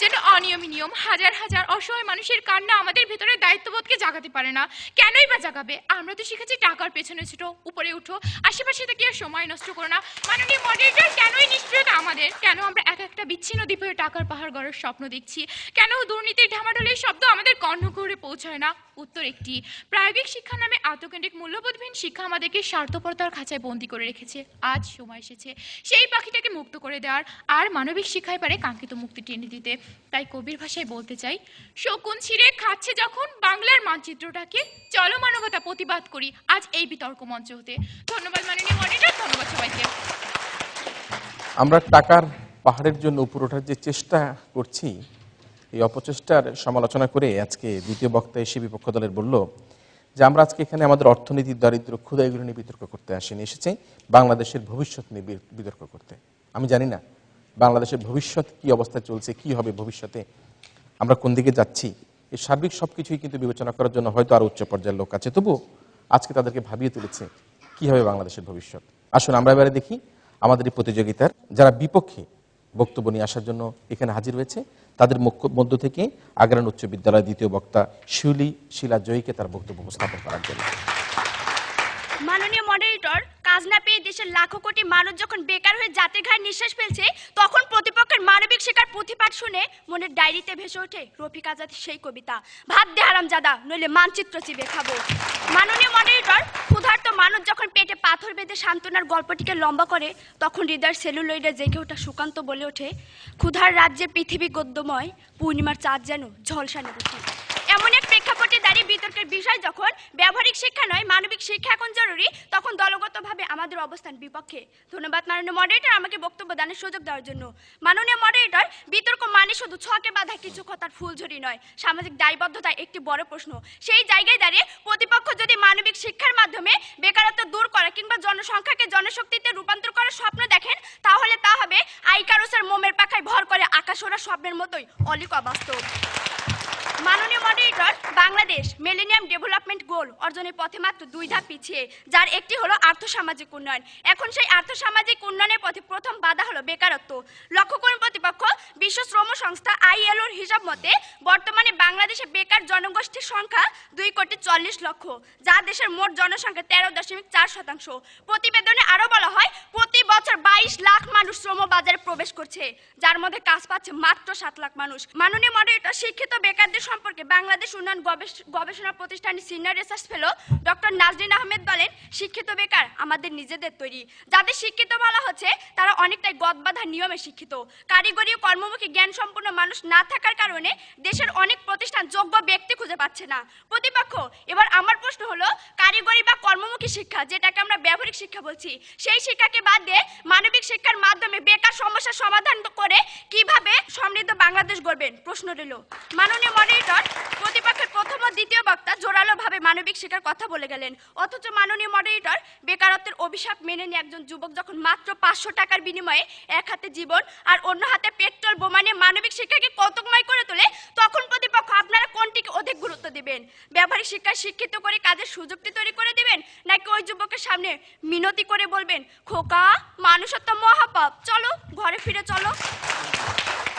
যেন অনিয়মী নিয়ম, হাজার হাজার অসহায় মানুষের কান্না আমাদের ভেতরে দায়িত্ববোধকে জাগাতে পারে না। কেনই বা জাগাবে? আমরা তো শিখেছি টাকার পেছনে ছোটো, উপরে উঠো, আশেপাশে থেকে আর সময় নষ্ট করো না। মাননীয় মডারেটর, কেনই নিষ্ক্রিয়তা আমাদের? কেন আমরা একটা বিচ্ছিন্ন দ্বীপে টাকার পাহাড় গড়ার স্বপ্ন দেখছি? কেন দুর্নীতির ঢামাঢোলের শব্দ আমাদের কর্ণকুহরে পৌঁছায় না? উত্তর একটি, প্রায়োগিক শিক্ষা নামে আত্মকেন্দ্রিক মূল্যবোধহীন শিক্ষা আমাদেরকে স্বার্থপরতার খাঁচায় বন্দী করে রেখেছে। আজ সময় এসেছে সেই পাখিটাকে মুক্ত করে দেওয়ার, আর মানবিক শিক্ষায় পারে কাঙ্ক্ষিত মুক্তি টেনে দিতে। তাই কবির ভাষায় বলতে চাই, শকুন ছিঁড়ে খাচ্ছে যখন বাংলার মানচিত্রটাকে, চলো মানবতা প্রতিবাদ করি আজ এই বিতর্ক মঞ্চ হতে। ধন্যবাদ মাননীয় মডারেটর, ধন্যবাদ সবাইকে। আমরা টাকার পাহাড়ের জন্য উপর ওঠার যে চেষ্টা করছি, এই অপচেষ্টার সমালোচনা করে আজকে দ্বিতীয় বক্তা এসে বিপক্ষ দলের বলল যে আমরা আজকে এখানে আমাদের অর্থনীতির দারিদ্র ক্ষুধা এগুলো নিয়ে বিতর্ক করতে আসিনি, এসেছে বাংলাদেশের ভবিষ্যৎ নিয়ে বিতর্ক করতে। আমি জানি না বাংলাদেশের ভবিষ্যৎ কি অবস্থায় চলছে, কি হবে ভবিষ্যতে, আমরা কোন দিকে যাচ্ছি, এই সার্বিক সবকিছুই কিন্তু বিবেচনা করার জন্য হয়তো আরো উচ্চ পর্যায়ের লোক আছে, তবু আজকে তাদেরকে ভাবিয়ে তুলেছে কি হবে বাংলাদেশের ভবিষ্যৎ। আসুন আমরা এবারে দেখি আমাদের এই প্রতিযোগিতার যারা বিপক্ষে বক্তব্য নিয়ে আসার জন্য এখানে হাজির হয়েছে, তাদের মধ্য থেকে আগ্রান উচ্চ বিদ্যালয়ের দ্বিতীয় বক্তা শিলা জয়ীকে তার বক্তব্য উপস্থাপন করার জন্য। মাননীয় মডারেটর, কাজ না পেয়ে দেশের লাখো কোটি মানুষ যখন বেকার হয়ে জাতির ঘাড়ে নিঃশ্বাস ফেলছে, তখন প্রতিপক্ষের মানবিক শিক্ষার প্রতিপাঠ শুনে মনের ডায়েরিতে ভেসে ওঠে রফিক আজাদের সেই কবিতা, ভাত দে হারামজাদা নইলে মানচিত্র চিবে খাবো। মাননীয় মডারেটর, ক্ষুধার্ত মানুষ যখন পেটে পাথর বেঁধে সান্ত্বনার গল্পটিকে লম্বা করে, তখন হৃদয়ের সেলুলয়েডে জেগে ওঠা সুকান্ত বলে ওঠে, ক্ষুধার রাজ্যে পৃথিবী গদ্যময়, পূর্ণিমার চাঁদ যেন ঝলসানো বুঝি। এমন এক প্রেক্ষাপটে দাঁড়িয়ে বিতর্কের বিষয় যখন ব্যবহারিক শিক্ষা নয় মানবিক শিক্ষা এখন জরুরি, তখন দলগতভাবে আমাদের অবস্থান বিপক্ষে। ধন্যবাদ মাননীয় মডারেটর আমাকে বক্তব্য দানের সুযোগ দেওয়ার জন্য। মাননীয় মডারেটর, বিতর্ক মানে শুধু ছকে বাঁধা কিছু কথার ফুলঝুরি নয়, সামাজিক দায়বদ্ধতা একটি বড় প্রশ্ন। সেই জায়গায় দাঁড়িয়ে প্রতিপক্ষ যদি মানবিক শিক্ষার মাধ্যমে বেকারত্ব দূর করা কিংবা জনসংখ্যাকে জনশক্তিতে রূপান্তর করার স্বপ্ন দেখেন, তাহলে তা হবে আইকারুসের মোমের পাখায় ভর করে আকাশ ওড়া স্বপ্নের মতোই অলিক অবাস্তব। মাননীয় moderator, Bangladesh millennium development goal অর্জনের পথে মাত্র 2 ধাপ পিছিয়ে, যার একটি হলো আর্থসামাজিক উন্নয়ন। এখন সেই আর্থসামাজিক উন্নয়নের পথে প্রথম বাধা হলো বেকারত্ব। লক্ষ্য করুন প্রতিপক্ষ, বিশ্ব শ্রম সংস্থা ILOর হিসাব মতে বর্তমানে বাংলাদেশে বেকার জনগোষ্ঠীর সংখ্যা 2,40,00,000, যা দেশের মোট জনসংখ্যা 13.4%। প্রতিবেদনে আরো বলা হয়, প্রতি বছর 22 লাখ মানুষ শ্রম বাজারে প্রবেশ করছে, যার মধ্যে কাজ পাচ্ছে মাত্র 7 লাখ মানুষ। মাননীয় মডারেটর, শিক্ষিত বেকারদের সম্পর্কে বাংলাদেশ উন্নয়ন গবেষণা প্রতিষ্ঠানের senior research fellow doctor Nazrin Ahmed বলেন, শিক্ষিত বেকার আমাদের নিজেদের তৈরি। যাদের শিক্ষিত বলা হচ্ছে তারা অনেকটাই গদবাঁধা নিয়মে শিক্ষিত। কারিগরি ও কর্মমুখী জ্ঞান সম্পন্ন মানুষ না থাকার কারণে দেশের অনেক প্রতিষ্ঠান যোগ্য ব্যক্তি খুঁজে পাচ্ছে না। প্রতিপক্ষ, এবার আমার প্রশ্ন হলো, কারিগরি বা কর্মমুখী শিক্ষা, যেটাকে আমরা ব্যবহারিক শিক্ষা বলছি, সেই শিক্ষাকে বাদ দিয়ে মানবিক শিক্ষার মাধ্যমে বেকার সমস্যার সমাধান করে কিভাবে সমৃদ্ধ বাংলাদেশ গড়বেন? প্রশ্ন রইল। মাননীয় মডারেটর, প্রতিপক্ষের প্রথম ও দ্বিতীয় বক্তা জোরালোভাবে মানবিক শিক্ষার কথা বলে গেলেন, অথচ মাননীয় মডারেটর, বেকারত্বের অভিশাপ মেনে নিয়ে একজন যুবক যখন মাত্র 500 টাকার বিনিময়ে এক হাতে জীবন আর অন্য হাতে পেট্রোল বোমা নিয়ে মানবিক শিক্ষাকে কৌতুকময় করে তোলে, তখন প্রতিপক্ষ আপনারা কোনটিকে অধিক গুরুত্ব দিবেন? ব্যবহারিক শিক্ষায় শিক্ষিত করে কাজের সুযোগটি তৈরি করে দিবেন, নাকি ওই যুবকের সামনে মিনতি করে বলবেন, খোকা মানুষত্ব মহাপাপ, চলো ঘরে ফিরে চলো?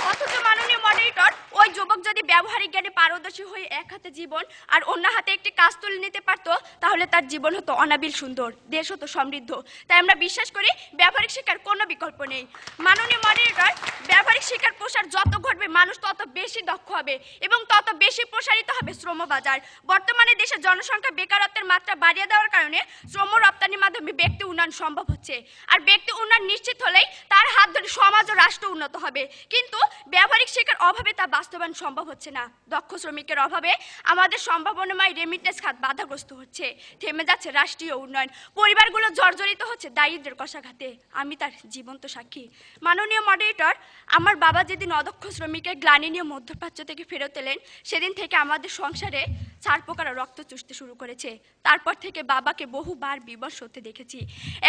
অথচ মাননীয় মডারেটর, ওই যুবক যদি ব্যবহারিক জ্ঞানে পারদর্শী হয়ে এক হাতে জীবন আর অন্য হাতে একটি কাজ তুলে নিতে পারতো, তাহলে তার জীবন হতো অনাবিল সুন্দর, দেশ হতো সমৃদ্ধ। তাই আমরা বিশ্বাস করি ব্যবহারিক শিক্ষার কোনো বিকল্প নেই। মাননীয় মডারেটর, ব্যবহারিক শিক্ষার প্রসার যত ঘটবে মানুষ তত বেশি দক্ষ হবে এবং তত বেশি প্রসারিত হবে শ্রমবাজার। বর্তমানে দেশের জনসংখ্যা বেকারত্বের মাত্রা বাড়িয়ে দেওয়ার কারণে শ্রম রপ্তানির মাধ্যমে ব্যক্তি উন্নয়ন সম্ভব হচ্ছে, আর ব্যক্তি উন্নয়ন নিশ্চিত হলেই তার হাত ধরে সমাজ ও রাষ্ট্র উন্নত হবে। কিন্তু ব্যবহারিক শিক্ষার অভাবে তা বাস্তবায়ন সম্ভব হচ্ছে না। দক্ষ শ্রমিকের অভাবে আমাদের সম্ভাবনাময় রেমিটেন্স খাত বাধাগ্রস্ত হচ্ছে, থেমে যাচ্ছে রাষ্ট্রীয় উন্নয়ন, পরিবারগুলো জর্জরিত হচ্ছে দারিদ্র্যের কষাঘাতে। আমি তার জীবন্ত সাক্ষী। মাননীয় মডারেটর, আমার বাবা যেদিন অদক্ষ শ্রমিকের গ্লানি নিয়ে মধ্যপ্রাচ্য থেকে ফেরত এলেন, সেদিন থেকে আমাদের সংসারে ছারপোকারা রক্ত চুষতে শুরু করেছে। তারপর থেকে বাবাকে বহুবার বিবশ হতে দেখেছি।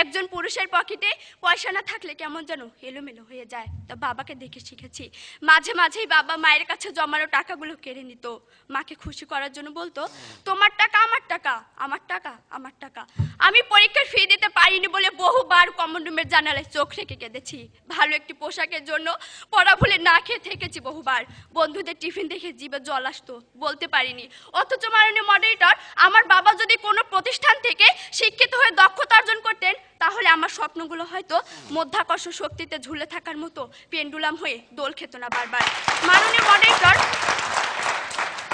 একজন পুরুষের পকেটে পয়সা না থাকলে কেমন যেন এলোমেলো হয়ে যায়, তা বাবাকে দেখে শিখেছি। মাঝে মাঝেই বাবা মায়ের কাছে জমানো টাকাগুলো কেড়ে নিত, মাকে খুশি করার জন্য বলতো, তোমার টাকা আমার টাকা, আমার টাকা আমার টাকা। আমি পরীক্ষার ফি দিতে পারিনি বলে বহুবার কমন রুমের জানালায় চোখ রেখে কেঁদেছি। ভালো একটি পোশাকের জন্য পড়া ভুলে না খেয়ে থেকেছি বহুবার। বন্ধুদের টিফিন দেখে জিভে জল আসতো, বলতে পারিনি। অথচ মাননীয় মডারেটর, আমার বাবা যদি কোনো প্রতিষ্ঠান থেকে শিক্ষিত হয়ে দক্ষতা অর্জন করতেন, তাহলে আমার স্বপ্নগুলো হয়তো মধ্যাকর্ষণ শক্তিতে ঝুলে থাকার মতো পেন্ডুলাম হয়ে দোল খেত না বারবার। মাননীয় মডারেটর,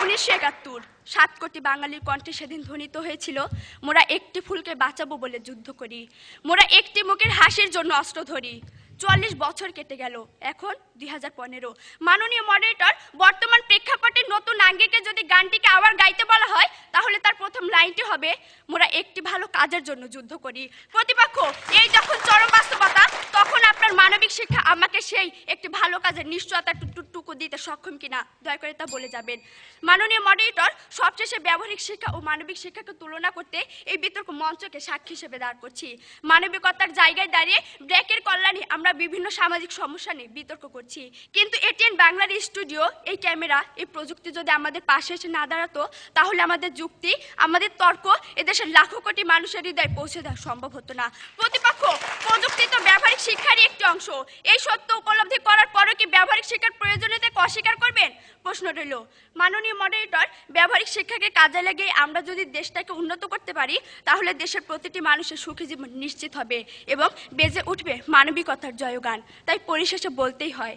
1971 7 কোটি বাঙালির কণ্ঠে সেদিন ধ্বনিত হয়েছিল, মোরা একটি ফুলকে বাঁচাবো বলে যুদ্ধ করি, মোরা একটি মুখের হাসির জন্য অস্ত্র ধরি। 44 বছর কেটে গেল, এখন 2015। মাননীয় মডারেটর, বর্তমান প্রেক্ষাপটে নতুন আঙ্গিকে যদি গানটিকে আবার গাইতে বলা হয়, তাহলে তার প্রথম লাইনটি হবে, মোরা একটি ভালো কাজের জন্য যুদ্ধ করি। প্রতিপক্ষ, এই যখন চরম বাস্তবতা, তখন আপনার মানবিক শিক্ষা আমাকে সেই একটি ভালো কাজের নিশ্চয়তা টুকু দিতে সক্ষম কিনা দয়া করে তা বলে যাবেন। মাননীয় মডারেটর, সবশেষে ব্যবহারিক শিক্ষা ও মানবিক শিক্ষাকে তুলনা করতে এই বিতর্ক মঞ্চকে সাক্ষী হিসেবে দাঁড় করছি। মানবিকতার জায়গায় দাঁড়িয়ে ব্র্যাকের কল্যাণে আমরা বিভিন্ন সামাজিক সমস্যা নিয়ে বিতর্ক করছি, কিন্তু এটিএন বাংলার স্টুডিও, এই ক্যামেরা, এই প্রযুক্তি যদি আমাদের পাশে এসে না দাঁড়াতো, তাহলে আমাদের যুক্তি, আমাদের তর্ক এদেশের লাখো কোটি মানুষের হৃদয়ে পৌঁছে দেওয়া সম্ভব হতো না। প্রতিপক্ষ, প্রযুক্তি তো ব্যবহারিক শিক্ষারই একটি অংশ। এই সত্য উপলব্ধি করার পরও কি ব্যবহারিক শিক্ষার প্রয়োজনীয়তাকে অস্বীকার করবেন? প্রশ্ন রইল। মাননীয় মডারেটর, ব্যবহারিক শিক্ষাকে কাজে লাগিয়ে আমরা যদি দেশটাকে উন্নত করতে পারি, তাহলে দেশের প্রতিটি মানুষের সুখী জীবন নিশ্চিত হবে এবং বেজে উঠবে মানবিকতার জয়গান। তাই পরিশেষে বলতেই হয়,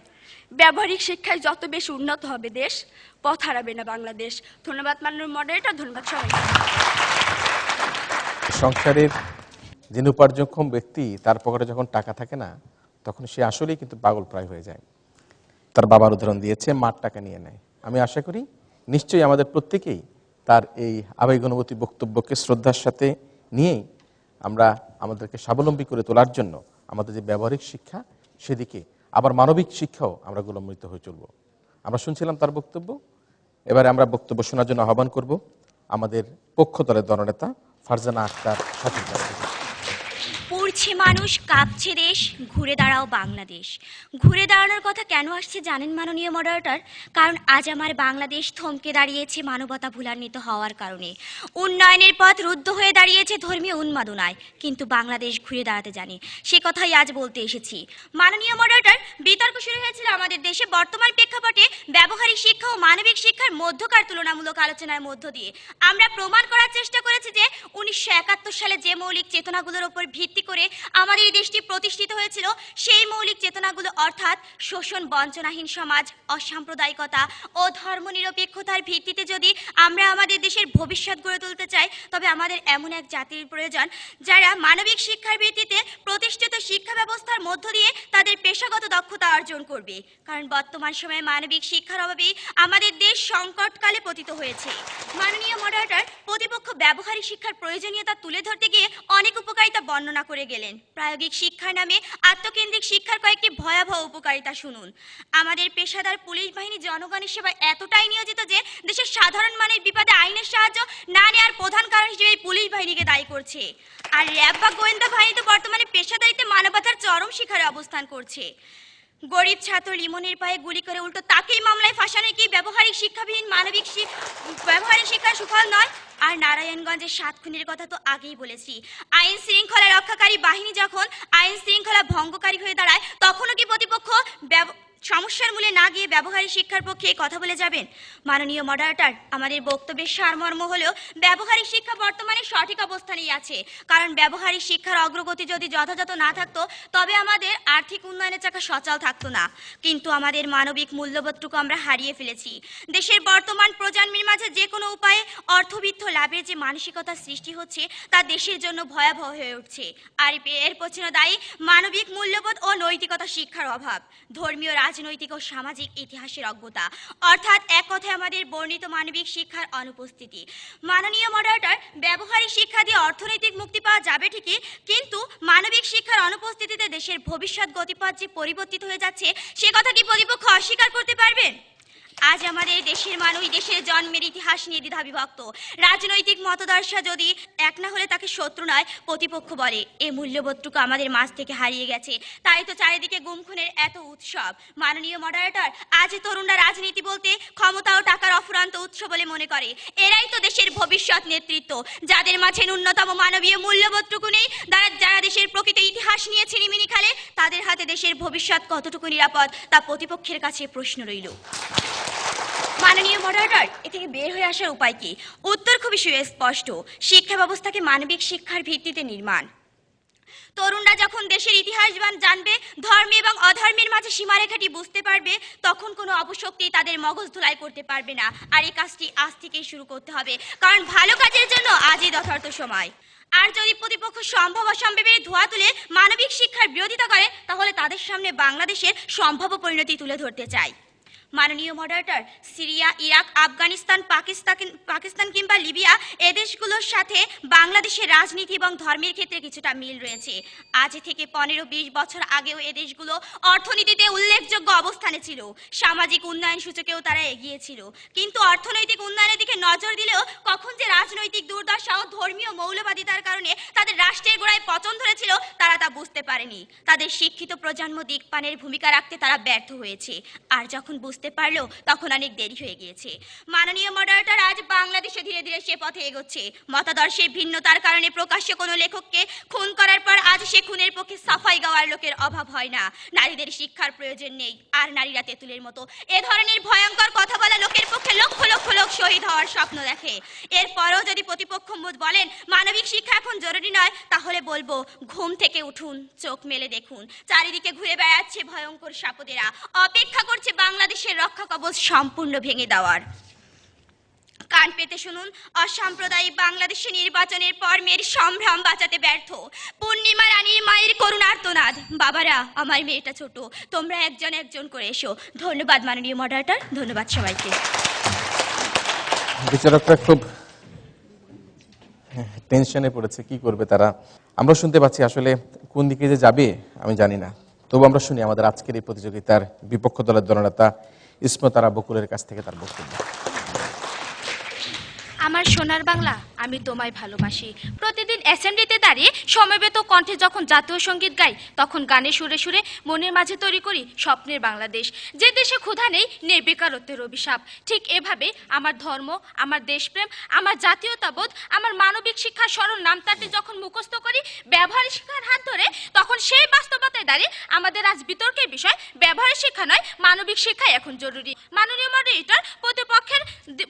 ব্যবহারিক শিক্ষায় যত বেশি উন্নত হবে দেশ, পথ হারাবে না বাংলাদেশ। ধন্যবাদ মাননীয় মডারেটর, ধন্যবাদ সবাই। সংসারের যিনি উপার্জনক্ষম ব্যক্তি, তার পকেটে যখন টাকা থাকে না, তখন সে আসলেই কিন্তু পাগল প্রায় হয়ে যায়। তার বাবার উদাহরণ দিয়েছে, মার টাকা নিয়ে নেয়। আমি আশা করি নিশ্চয়ই আমাদের প্রত্যেকেই তার এই আবেগ অনুভূতি বক্তব্যকে শ্রদ্ধার সাথে নিয়েই আমরা আমাদেরকে স্বাবলম্বী করে তোলার জন্য আমাদের যে ব্যবহারিক শিক্ষা, সেদিকে আবার মানবিক শিক্ষাও আমরা গুণান্বিত হয়ে চলব। আমরা শুনছিলাম তার বক্তব্য। এবারে আমরা বক্তব্য শোনার জন্য আহ্বান করব আমাদের পক্ষ দলের দলনেতা ফারজানা আক্তার সাথী। বলছে মানুষ, কাঁপছে দেশ, ঘুরে দাঁড়াও বাংলাদেশ। ঘুরে দাঁড়ানোর কথা কেন আসছে জানেন মাননীয় মডারেটর? কারণ আজ আমার বাংলাদেশ থমকে দাঁড়িয়েছে মানবতা ভুলান্বিত হওয়ার কারণে। উন্নয়নের পথ রুদ্ধ হয়ে দাঁড়িয়েছে ধর্মীয় উন্মাদনায়, কিন্তু বাংলাদেশ ঘুরে দাঁড়াতে জানে, সে কথাই আজ বলতে এসেছি। মাননীয় মডারেটর, বিতর্ক শুরু হয়েছিল আমাদের দেশে বর্তমান প্রেক্ষাপটে ব্যবহারিক শিক্ষা ও মানবিক শিক্ষার মধ্যকার তুলনামূলক আলোচনার মধ্য দিয়ে। আমরা প্রমাণ করার চেষ্টা করেছি যে 1971 সালে যে মৌলিক চেতনাগুলোর উপর ভিত্তি করে আমাদের এই দেশটি প্রতিষ্ঠিত হয়েছিল, সেই মৌলিক চেতনাগুলো অর্থাৎ শোষণ বঞ্চনাহীন সমাজ, অসাম্প্রদায়িকতা ও ধর্মনিরপেক্ষতার ভিত্তিতে যদি আমরা আমাদের দেশের ভবিষ্যৎ গড়ে তুলতে চাই, তবে আমাদের এমন এক জাতির প্রয়োজন যারা মানবিক শিক্ষার ভিত্তিতে প্রতিষ্ঠিত শিক্ষা ব্যবস্থার মধ্য দিয়ে তাদের পেশাগত দক্ষতা অর্জন করবে। কারণ বর্তমান সময়ে মানবিক শিক্ষার অভাবেই আমাদের দেশ সংকটকালে পতিত হয়েছে। মাননীয় মডারেটর, প্রতিপক্ষ ব্যবহারিক শিক্ষার প্রয়োজনীয়তা তুলে ধরতে গিয়ে অনেক উপকারিতা বর্ণনা করে গেলেন। প্রায়োগিক শিক্ষার নামে আত্মকেন্দ্রিক শিক্ষার কয়েকটি ভয়াবহ উপকারিতা শুনুন। আমাদের পেশাদার পুলিশ বাহিনী জনগণের সেবায় এতটাই নিয়োজিত যে দেশের সাধারণ মানুষ বিপদে আইনের সাহায্য না নেওয়ার প্রধান কারণ হিসেবে এই পুলিশ বাহিনীকে দায়ী করছে। আর র্যাব বা গোয়েন্দা বাহিনী তো বর্তমানে পেশাদারিতে মানবতার চরম শিখরে অবস্থান করছে। গরিব ছাত্র লিমনের পায়ে গুলি করে উল্টো তাকেই মামলায় ফাঁসানো কি ব্যবহারিক শিক্ষাবিহীন ব্যবহারিক শিক্ষার সুফল নয়? আর নারায়ণগঞ্জের 7 খুনের কথা তো আগেই বলেছি। আইন শৃঙ্খলা রক্ষাকারী বাহিনী যখন আইন শৃঙ্খলা ভঙ্গকারী হয়ে দাঁড়ায়, তখনও কি প্রতিপক্ষ সমস্যার মূলে না গিয়ে ব্যবহারিক শিক্ষার পক্ষে কথা বলে যাবেন? মাননীয় মডারেটর, আমাদের বক্তব্যের সারমর্ম হলেও ব্যবহারিক শিক্ষা বর্তমানে সঠিক অবস্থানেই আছে। কারণ ব্যবহারিক শিক্ষার অগ্রগতি যদি যথাযথ না থাকতো, তবে আমাদের আর্থিক উন্নয়নের চাকা সচল থাকতো না। কিন্তু আমাদের মানবিক মূল্যবোধটুকু আমরা হারিয়ে ফেলেছি। দেশের বর্তমান প্রজন্মের মাঝে যে কোনো উপায়ে অর্থবিত্ত লাভের যে মানসিকতা সৃষ্টি হচ্ছে, তা দেশের জন্য ভয়াবহ হয়ে উঠছে। আর এর পেছনে দায়ী মানবিক মূল্যবোধ ও নৈতিকতা শিক্ষার অভাব, ধর্মীয়, রাজনৈতিক ও সামাজিক ইতিহাসের অজ্ঞতা, অর্থাৎ এক কথায় আমাদের বর্ণিত মানবিক শিক্ষার অনুপস্থিতি। মাননীয় মডারেটর, ব্যবহারিক শিক্ষা দিয়ে অর্থনৈতিক মুক্তি পাওয়া যাবে ঠিকই, কিন্তু মানবিক শিক্ষার অনুপস্থিতিতে দেশের ভবিষ্যৎ গতিপথ যে পরিবর্তিত হয়ে যাচ্ছে, সে কথা কি প্রতিপক্ষ অস্বীকার করতে পারবেন? আজ আমাদের দেশের মানুষ দেশের জন্মের ইতিহাস নিয়ে দ্বিধাবিভক্ত। রাজনৈতিক মতাদর্শ যদি এক না হলে তাকে শত্রু নয়, প্রতিপক্ষ বলে। এই মূল্যবোধটুকু আমাদের মাঝ থেকে হারিয়ে গেছে। তাই তো চারিদিকে গুম খুনের এত উৎসব। মাননীয় মডারেটর, আজ তরুণরা রাজনীতি বলতে ক্ষমতা ও টাকার অফুরন্ত উৎস বলে মনে করে। এরাই তো দেশের ভবিষ্যৎ নেতৃত্ব, যাদের মাঝে ন্যূনতম মানবীয় মূল্যবোধটুকু নেই। যারা দেশের প্রকৃত ইতিহাস নিয়ে ছিনিমিনি খেলে, তাদের হাতে দেশের ভবিষ্যৎ কতটুকু নিরাপদ, তা প্রতিপক্ষের কাছে প্রশ্ন রইল। মাননীয় মডারেটর, এ থেকে বের হয়ে আসার উপায় কি? উত্তর খুবই সুস্পষ্ট। শিক্ষা ব্যবস্থাকে মানবিক শিক্ষার ভিত্তিতে নির্মাণ। তরুণরা যখন দেশের ইতিহাস জানবে, ধর্ম এবং অধর্মের মাঝে সীমারেখাটি বুঝতে পারবে, তখন কোনো অপশক্তি তাদের মগজ ধুলাই করতে পারবে না। আর এই কাজটি আজ থেকেই শুরু করতে হবে, কারণ ভালো কাজের জন্য আজই যথার্থ সময়। আর যদি প্রতিপক্ষ সম্ভব অসম্ভবের ধোয়া তুলে মানবিক শিক্ষার বিরোধিতা করে, তাহলে তাদের সামনে বাংলাদেশের সম্ভাব্য পরিণতি তুলে ধরতে চাই। মাননীয় moderator, Syria, Iraq, Afghanistan, Pakistan কিংবা লিবিয়া, এ দেশগুলোর সাথে বাংলাদেশের রাজনীতি এবং ধর্মের ক্ষেত্রে কিছুটা মিল রয়েছে। আজ থেকে 15-20 বছর আগেও এ দেশগুলো অর্থনীতিতে উল্লেখযোগ্য অবস্থানে ছিল। সামাজিক উন্নয়ন সূচকেও তারা এগিয়ে ছিল। কিন্তু অর্থনৈতিক উন্নয়নের দিকে নজর দিলেও কখন যে রাজনৈতিক দুর্দশা ও ধর্মীয় মৌলবাদিতার কারণে তাদের রাষ্ট্রের গোড়ায় পতন ধরেছিল, তারা তা বুঝতে পারেনি। তাদের শিক্ষিত প্রজন্ম দিকপানের ভূমিকা রাখতে তারা ব্যর্থ হয়েছে। আর যখন বুঝতে পারলো, তখন অনেক দেরি হয়ে গিয়েছে। মাননীয় মডারেটর, আজ বাংলাদেশে ধীরে ধীরে সে পথে এগোচ্ছে। মতাদর্শের ভিন্নতার কারণে প্রকাশ্যে কোনো লেখককে খুন করার পর আজ সে খুনের পক্ষে সাফাই গাওয়ার লোকের অভাব হয় না। নারীদের শিক্ষার প্রয়োজন নেই, আর নারীরা তেঁতুলের মতো। এ ধরনের ভয়ঙ্কর কথা বলা লোকের পক্ষে লক্ষ লক্ষ লোক শহীদ হওয়ার স্বপ্ন দেখে। এরপরও যদি প্রতিপক্ষ বলেন মানবিক শিক্ষা এখন জরুরি নয়, তাহলে বলবো, ঘুম থেকে উঠুন, চোখ মেলে দেখুন, চারিদিকে ঘুরে বেড়াচ্ছে ভয়ঙ্কর সাপদেরা, অপেক্ষা করছে বাংলাদেশের রক্ষা কবচ সম্পূর্ণ ভেঙে দেওয়ার। কান পেতে শুনুন, অসাম্প্রদায়িক বাংলাদেশে নির্বাচনের পর মেয়ের সম্ভ্রম বাঁচাতে ব্যর্থ পূর্ণিমা রানীর মায়ের করুণার্তনাদ। বাবারা, আমার মেয়েটা ছোট, তোমরা একজন একজন করে এসো। ধন্যবাদ মাননীয় মডারেটর, ধন্যবাদ সবাইকে। বিচারকরা খুব টেনশনে পড়েছে, কি করবে তারা। আমরা শুনতে পাচ্ছি, আসলে কোন দিকে যে যাবে আমি জানি না। তবু আমরা শুনি আমাদের আজকের এই প্রতিযোগিতার বিপক্ষ দলের দলনেতা ইসমতারা বকুলের কাছ থেকে তার বক্তব্য। আমার সোনার বাংলা, আমি তোমায় ভালোবাসি। প্রতিদিন অ্যাসেম্বলিতে দাঁড়িয়ে সমবেত কণ্ঠে যখন জাতীয় সঙ্গীত গাই, তখন গানের সুরে সুরে মনের মাঝে তৈরি করি স্বপ্নের বাংলাদেশ, যে দেশে ক্ষুধা নেই, নেই বেকারত্বের অভিশাপ। ঠিক এভাবে আমার ধর্ম, আমার দেশপ্রেম, আমার জাতীয়তাবোধ, আমার মানবিক শিক্ষার সরল নামতাটি যখন মুখস্থ করি ব্যবহারিক শিক্ষার হাত ধরে, তখন সেই বাস্তবতায় দাঁড়িয়ে আমাদের আজ বিতর্কের বিষয় ব্যবহারিক শিক্ষা নয়, মানবিক শিক্ষাই এখন জরুরি। মাননীয় মডারেটর, প্রতিপক্ষের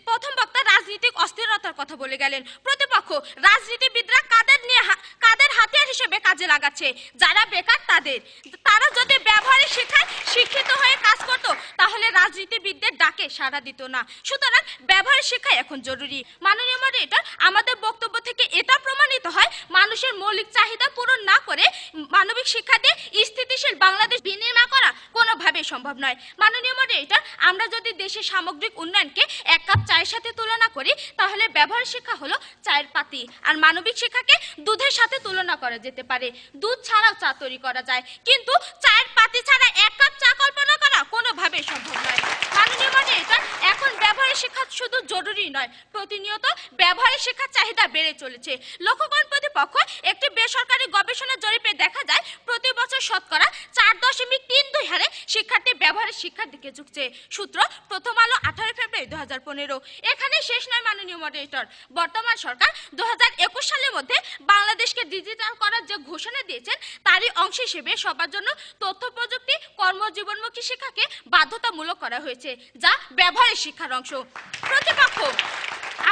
প্রথম বক্তা রাজনৈতিক অস্থিরতার কথা বলে গেলেন। প্রতিপক্ষ রাজনীতিবিদরা কাদের হাতিয়ার হিসেবে কাজে লাগাচ্ছে? যারা বেকার তারা যদি ব্যবহারিক শিক্ষায় শিক্ষিত হয়ে কাজ করতো, তাহলে রাজনীতিবিদদের ডাকে সাড়া দিত না। সুতরাং ব্যবহারিক শিক্ষা এখন জরুরি। মাননীয় মডারেটর, আমাদের বক্তব্য থেকে এটা প্রমাণিত হয়, মানুষের মৌলিক চাহিদা পূরণ না করে মানবিক শিক্ষা দিয়ে স্থিতিশীল বাংলাদেশ বিনির্মাণ করা কোনোভাবেই সম্ভব নয়। মাননীয় মডারেটর, আমরা যদি দেশের সামগ্রিক উন্নয়নকে এক কাপ চায়ের সাথে তুলনা করি, তাহলে ব্যবহারিক শিক্ষা হলো চায়ের পাতি, আর মানবিক শিক্ষাকে দুধের সাথে তুলনা করা যেতে পারে। দুধ ছাড়াও চা তৈরি করা যায়, কিন্তু চায়ের পাতি ছাড়া এক কাপ চা কল্পনা করা কোনোভাবেই সম্ভব নয়। মাননীয় মডারেটর, এখন ব্যবহারিক শিক্ষা শুধু জরুরি নয়, প্রতিনিয়ত ব্যবহারিক শিক্ষার চাহিদা বেড়ে চলেছে। লক্ষ্য করুন প্রতিপক্ষ, একটি বেসরকারি গবেষণা জরিপে দেখা যায় প্রতি বছর শতকরা 4.32 হারে শিক্ষার্থী ব্যবহারিক শিক্ষার দিকে ঝুঁকছে। সূত্র প্রথম আলো, 18 ফেব্রুয়ারি 2015। এখানে শেষ নয় মাননীয় মডারেটর, বর্তমান সরকার 2021 সালের মধ্যে বাংলাদেশকে ডিজিটাল করার যে ঘোষণা দিয়েছেন, তারই অংশ হিসেবে সবার জন্য তথ্য প্রযুক্তি কর্মজীবনমুখী শিক্ষাকে বাধ্যতামূলক করা হয়েছে, যা ব্যবহারিক শিক্ষার অংশ। প্রতিপক্ষ,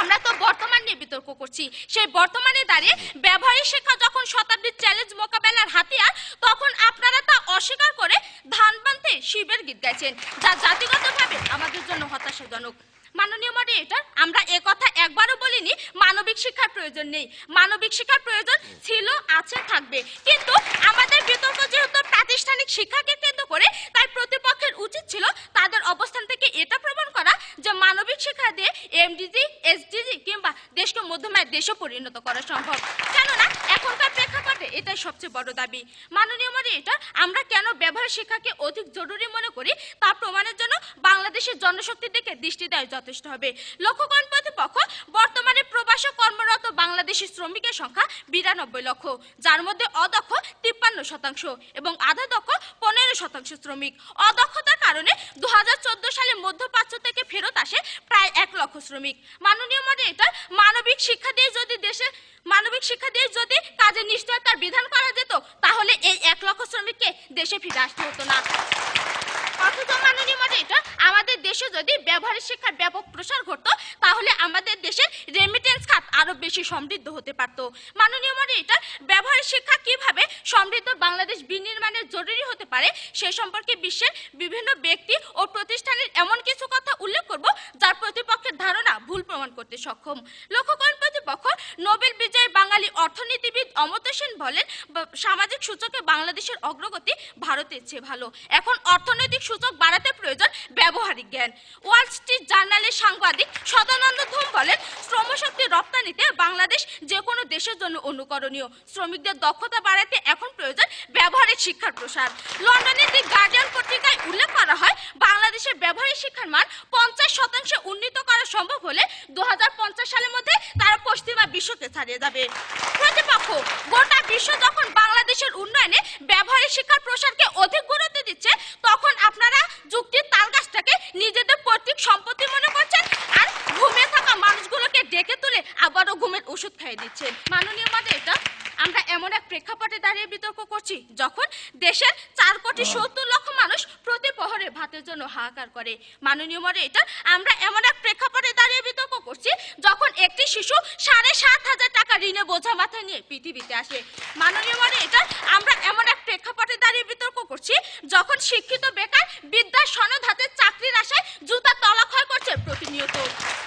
আমরা তো বর্তমান নিয়ে বিতর্ক করছি, সেই বর্তমানে দাঁড়িয়ে ব্যবহারিক শিক্ষা যখন শতাব্দীর চ্যালেঞ্জ মোকাবেলার হাতিয়ার, তখন আপনারা তা অস্বীকার করে ধান বানতে শিবের গীত গাইছেন, যা জাতিগতভাবে আমাদের জন্য হতাশাজনক। মাননীয় মডারেটর, আমরা একথা একবারও বলিনি মানবিক শিক্ষার প্রয়োজন নেই। মানবিক শিক্ষার প্রয়োজন ছিল, আছে, থাকবে। কিন্তু আমাদের বিতর্ক যেহেতু প্রাতিষ্ঠানিক শিক্ষাকে কেন্দ্র করে, তাই প্রতিপক্ষের উচিত ছিল তাদের অবস্থান থেকে এটা প্রমাণ করা যে মানবিক শিক্ষা দিয়ে এমডিজি, এসডিজি কিংবা দেশকে মধ্যমায়ের দেশে পরিণত করা সম্ভব। কেননা এখনকার প্রেক্ষাপটে এটাই সবচেয়ে বড় দাবি। মাননীয় মডারেটর, আমরা কেন ব্যবহারিক শিক্ষাকে অধিক জরুরি মনে করি তা প্রমাণের জন্য বাংলাদেশের জনশক্তির দিকে দৃষ্টি দেওয়া যথেষ্ট হবে। লক্ষ্য করেন প্রতিপক্ষ, বর্তমানে প্রবাসে কর্মরত বাংলাদেশি শ্রমিকের সংখ্যা 92 লক্ষ, যার মধ্যে অদক্ষ 53% এবং আধা দক্ষ 15% শ্রমিক। অদক্ষতার কারণে 2014 সালে মধ্যপ্রাচ্য থেকে ফেরত আসে প্রায় 1 লক্ষ শ্রমিক। মাননীয় মডারেটর, মানবিক শিক্ষা দিয়ে যদি কাজে নিশ্চয়তার বিধান করা যেত, তাহলে এই 1 লক্ষ শ্রমিককে দেশে ফিরে আসতে হতো না। অথচ মাননীয় মডারেটর, আমাদের দেশে যদি ব্যবহারিক শিক্ষার ব্যাপক প্রসার ঘটতো, তাহলে আমাদের দেশের রেমিটেন্স খাত আরো বেশি সমৃদ্ধ হতে পারত। মাননীয় মডারেটর, ব্যবহারিক শিক্ষা কিভাবে সমৃদ্ধ বাংলাদেশ বিনির্মাণের জরুরি হতে পারে সে সম্পর্কে বিশ্বের বিভিন্ন ব্যক্তি ও প্রতিষ্ঠানের এমন কিছু কথা উল্লেখ করব, যার প্রতিপক্ষের ধারণা ভুল প্রমাণ করতে সক্ষম। লক্ষ্য করেন প্রতিপক্ষ, নোবেল বিজয়ী বাঙালি অর্থনীতিবিদ অমর্ত্য সেন বলেন, সামাজিক সূচকে বাংলাদেশের অগ্রগতি ভারতের চেয়ে ভালো। এখন অর্থনৈতিক সূচক বাড়াতে প্রয়োজন ব্যবহারিক জ্ঞান। ওয়াল স্ট্রিট জার্নালের সাংবাদিক সদানন্দ ধুম বলেন, শ্রমশক্তি রপ্তানিতে বাংলাদেশ যে কোনো দেশের জন্য অনুকরণীয়। শ্রমিকদের দক্ষতা বাড়াতে এখন প্রয়োজন ব্যবহারিক শিক্ষার প্রসার। লন্ডনের দি গার্ডিয়ান পত্রিকায় উল্লেখ করা হয়, বাংলাদেশের ব্যবহারিক শিক্ষার মান 50% উন্নীত করা সম্ভব হলে 2050 সালের মধ্যে তারা পশ্চিমা বিশ্বকে ছাড়িয়ে যাবে। প্রতিপক্ষ, গোটা বিশ্ব যখন বাংলাদেশের উন্নয়নে ব্যবহারিক শিক্ষার প্রসারকে অধিক গুরুত্ব দিচ্ছে, তখন আপনারা যুক্তির তালগাছটাকে নিজেদের পৈতৃক সম্পত্তি মনে করছেন, আর ঘুমিয়ে থাকা মানুষগুলোকে ডেকে তুলে আবারও ঘুমের ওষুধ খাইয়ে দিচ্ছেন। মাননীয় মডারেটর, আমরা এমন এক প্রেক্ষাপটে দাঁড়িয়ে বিতর্ক করছি, যখন দেশের 4,70,00,000 মানুষ প্রতি প্রহরে ভাতের জন্য হাহাকার করে। মাননীয় মডারেটর, আমরা এমন এক প্রেক্ষাপটে দাঁড়িয়ে বিতর্ক করছি, যখন একটি শিশু 7,500 টাকা ঋণে বোঝা মাথায় নিয়ে পৃথিবীতে আসে। মাননীয় মডারেটর, আমরা এমন এক প্রেক্ষাপটে দাঁড়িয়ে বিতর্ক করছি, যখন শিক্ষিত বেকার বিদ্যার সনদ হাতে চাকরির আশায় জুতা তলা ক্ষয় করছে প্রতিনিয়ত।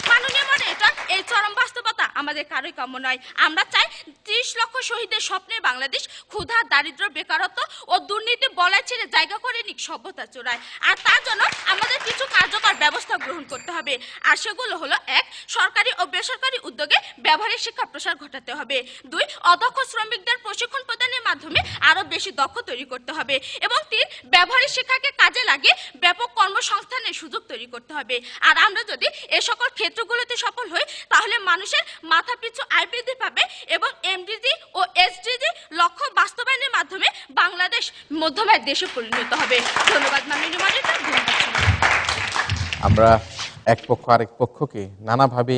মাননীয় মডারেটর, এই চরম বাস্তবতা আমাদের কারোই কাম্য নয়। আমরা চাই 30 লক্ষ শহীদের স্বপ্নের বাংলাদেশ ক্ষুধা, দারিদ্র, বেকারত্ব ও দুর্নীতি বলয় ছেড়ে জায়গা করে নিক সভ্যতা চূড়ায়। আর তার জন্য আমাদের কিছু কার্যকর ব্যবস্থা গ্রহণ করতে হবে। আর সেগুলো হলো: 1. সরকারি ও বেসরকারি উদ্যোগে ব্যবহারিক শিক্ষা প্রসার ঘটাতে হবে। 2. অদক্ষ শ্রমিকদের প্রশিক্ষণ প্রদানের মাধ্যমে আরো বেশি দক্ষ তৈরি করতে হবে। এবং 3. ব্যবহারিক শিক্ষাকে কাজে লাগিয়ে ব্যাপক কর্মসংস্থানের সুযোগ তৈরি করতে হবে। আর আমরা যদি এ সকল ক্ষেত্রগুলোতে সফল হই, তাহলে মানুষের মাথাপিছু আয় বৃদ্ধি পাবে এবং এমডিজি ও এসডিজি লক্ষ্য বাস্তবায়নের মাধ্যমে বাংলাদেশ মধ্যমায়ের দেশে পরিণত হবে। ধন্যবাদ মাননীয় মডারেটর। আমরা এক পক্ষ আরেক পক্ষকে নানাভাবে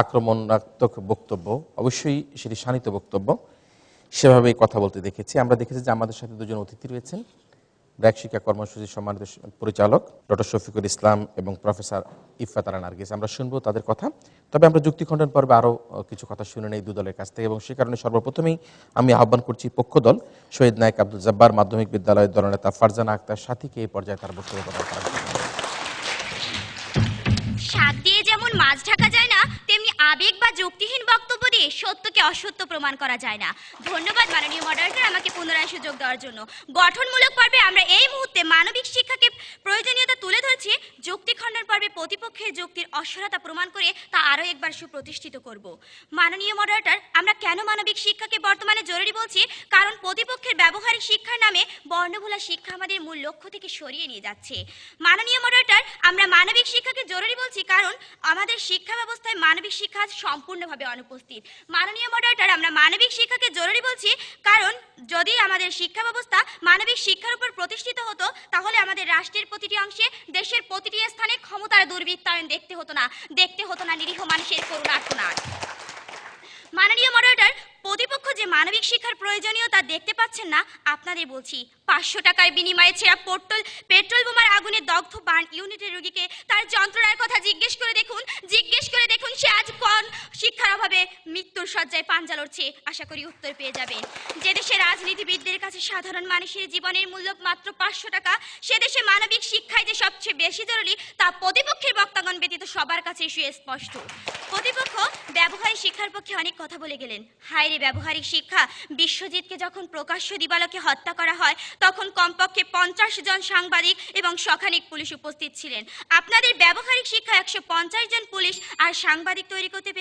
আক্রমণাত্মক বক্তব্য, অবশ্যই সেটি শানিত বক্তব্য, সেভাবেই কথা বলতে দেখেছি। আমরা দেখেছি যে আমাদের সাথে দুজন অতিথি রয়েছেন, ব্র্যাক শিক্ষা কর্মসূচির সম্মানিত পরিচালক ডক্টর শফিকুল ইসলাম এবং প্রফেসর ইফফাত আরা নার্গিস। আমরা শুনবো তাদের কথা, তবে আমরা যুক্তি খণ্ডন পর্বে আরও কিছু কথা শুনে নেই দু দলের কাছ থেকে, এবং সে কারণে সর্বপ্রথমেই আমি আহ্বান করছি পক্ষ দল শহীদ নায়েক আব্দুল জব্বার মাধ্যমিক বিদ্যালয়ের দলনেতা ফারজানা আক্তার সাথীকে এই পর্যায়ে তার বক্তব্য প্রদান করার জন্য। শাক দিয়ে যেমন মাছ ঢাকা যায় না, তেমনি আবেগ বা যুক্তিহীন বক্তব্য দিয়ে সত্যকে অসত্য প্রমাণ করা যায় না। ধন্যবাদ মাননীয় মডারেটর আমাকে পুনরায় সুযোগ দেওয়ার জন্য। গঠনমূলক পর্বে আমরা এই মুহূর্তে মানবিক শিক্ষাকে প্রয়োজনীয়তা তুলে ধরছি, যুক্তি খণ্ডন পর্বে প্রতিপক্ষের যুক্তির অসরতা প্রমাণ করে তা আরও একবার সুপ্রতিষ্ঠিত করব। মাননীয় মডারেটর, আমরা কেন মানবিক শিক্ষাকে বর্তমানে জরুরি বলছি? কারণ প্রতিপক্ষের ব্যবহারিক শিক্ষার নামে বর্ণভোলা শিক্ষা আমাদের মূল লক্ষ্য থেকে সরিয়ে নিয়ে যাচ্ছে। মাননীয় মডারেটর, আমরা মানবিক শিক্ষাকে জরুরি বলছি কারণ আমাদের শিক্ষা ব্যবস্থায় মানবিক শিক্ষা সম্পূর্ণভাবে অনুপস্থিত। মাননীয় মডারেটর, আমরা মানবিক শিক্ষাকে জরুরি বলছি কারণ যদি আমাদের শিক্ষা ব্যবস্থা মানবিক শিক্ষার উপর প্রতিষ্ঠিত হতো, তাহলে আমাদের রাষ্ট্রের প্রতিটি অংশে, দেশের প্রতিটি স্থানে ক্ষমতার দুর্বৃত্তায়ন দেখতে হতো না নিরীহ মানুষের করুণ আর্তনাদ। মাননীয় মডারেটর, প্রতিপক্ষ যে মানবিক শিক্ষার প্রয়োজনীয়তা দেখতে পাচ্ছেন না, আপনাদের বলছি 500 টাকার বিনিময়ে ছেঁড়া পেট্রোল বোমার আগুনে দগ্ধ বার্ন ইউনিটের রোগীকে তার যন্ত্রণার কথা জিজ্ঞেস করে দেখুন সে আজ কোন শিক্ষার অভাবে মৃত্যুর শয্যায় পাঞ্জা লড়ছে। আশা করি উত্তর পেয়ে যাবেন। যে দেশে রাজনীতিবিদদের কাছে সাধারণ মানুষের জীবনের মূল্য মাত্র 500 টাকা, সে দেশে মানবিক শিক্ষাই যে সবচেয়ে বেশি জরুরি তা প্রতিপক্ষের বক্তাগণ ব্যতীত সবার কাছে সুস্পষ্ট। প্রতিপক্ষ ব্যবহারিক শিক্ষার পক্ষে অনেক কথা বলে গেলেন। হায়রে ব্যবহারিক শিক্ষা! বিশ্বজিৎকে যখন প্রকাশ্য দিবালোকে হত্যা করা হয়, তখন কমপক্ষে 50 জন সাংবাদিক এবং শখানেক পুলিশ উপস্থিত ছিলেন। আপনাদের ব্যবহারিক শিক্ষা 150 জন পুলিশ আর সাংবাদিক তৈরি করতে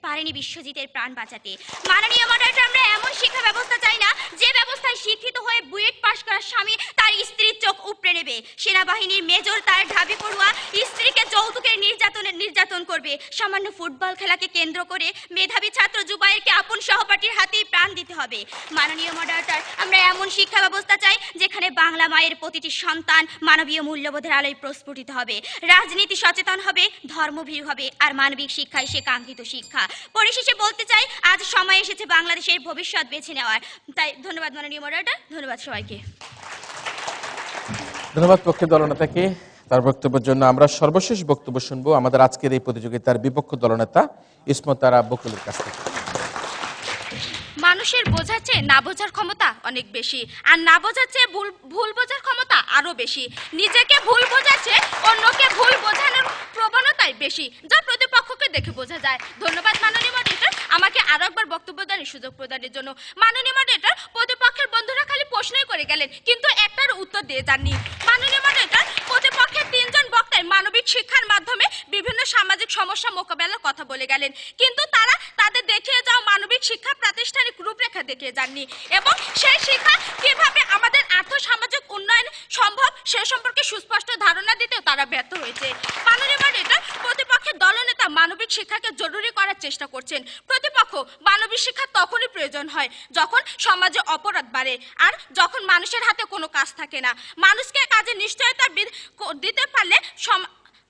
পারেনি বিশ্বজিতের প্রাণ বাঁচাতে। মাননীয় মডারেটর, আমরা এমন শিক্ষা ব্যবস্থা চাই না যে ব্যবস্থায় শিক্ষিত হয়ে বুয়েট পাশ করা স্বামী তার স্ত্রীর চোখ উপড়ে নেবে, সেনাবাহিনীর মেজর তার ঢাবি পড়ুয়া স্ত্রীকে যৌতুকের নির্যাতন করবে, সামান্য ফুটবল খেলাকে কেন্দ্র করে মেধাবী ছাত্র জুবাইরকে আপন সহপাঠীর হাতেই প্রাণ দিতে হবে। মাননীয় মডারেটর, আমরা এমন শিক্ষা ব্যবস্থা চাই যেখানে বাংলা মায়ের প্রতিটি সন্তান মানবীয় মূল্যবোধের আলোয় প্রস্ফুটিত হবে, রাজনীতি সচেতন হবে, ধর্মভীর হবে, আর মানবিক শিক্ষাই সে কাঙ্ক্ষিত শিক্ষা। পরিশেষে বলতে চাই, আজ সময় এসেছে বাংলাদেশের ভবিষ্যৎ বেছে নেওয়ার। তাই ধন্যবাদ মাননীয় মডারেটর, ধন্যবাদ সবাইকে। ধন্যবাদ পক্ষের দলনেতাকে তার বক্তব্যের জন্য। আমরা সর্বশেষ বক্তব্য শুনবো আমাদের আজকের এই প্রতিযোগিতার বিপক্ষ দলনেতা ইসমত আরা বকুলের কাছ থেকে। মানুষের বোঝার চেয়ে না বোঝার ক্ষমতা অনেক বেশি, আর না বোঝার চেয়ে ভুল বোঝার ক্ষমতা আরো বেশি। নিজেকে ভুল বোঝার চেয়ে অন্যকে ভুল বোঝানোর প্রবণতাই বেশি, যা প্রতিপক্ষকে দেখে বোঝা যায়। ধন্যবাদ মাননীয় মডারেটর আমাকে আরো একবার বক্তব্য দানের সুযোগ প্রদানের জন্য। মাননীয় মডারেটর, প্রতিপক্ষের বন্ধুরা খালি প্রশ্নই করে গেলেন, কিন্তু একটার উত্তর দিয়ে যাননি। মাননীয় মডারেটর, প্রতিপক্ষের 3 জন বক্তাই মানবিক শিক্ষার মাধ্যমে বিভিন্ন সামাজিক সমস্যা মোকাবেলার কথা বলে গেলেন, কিন্তু তারা তাদের দেখিয়ে যাওয়া মানবিক শিক্ষা প্রাতিষ্ঠানিক রূপরেখা দেখিয়ে যাননি, এবং সেই শিক্ষা কিভাবে আমাদের আর্থ সামাজিক উন্নয়ন সম্ভব সে সম্পর্কে সুস্পষ্ট ধারণা দিতেও তারা ব্যর্থ হয়েছে। মাননীয় মডারেটর, প্রতিপক্ষের দলনেতা মানবিক শিক্ষাকে জরুরি করার চেষ্টা করছেন। প্রতিপক্ষ মানবিক শিক্ষা তখনই প্রয়োজন হয় যখন সমাজে অপরাধ বাড়ে, আর যখন মানুষের হাতে কোনো কাজ থাকে না। মানুষকে কাজে নিশ্চয়তা দিতে পারলে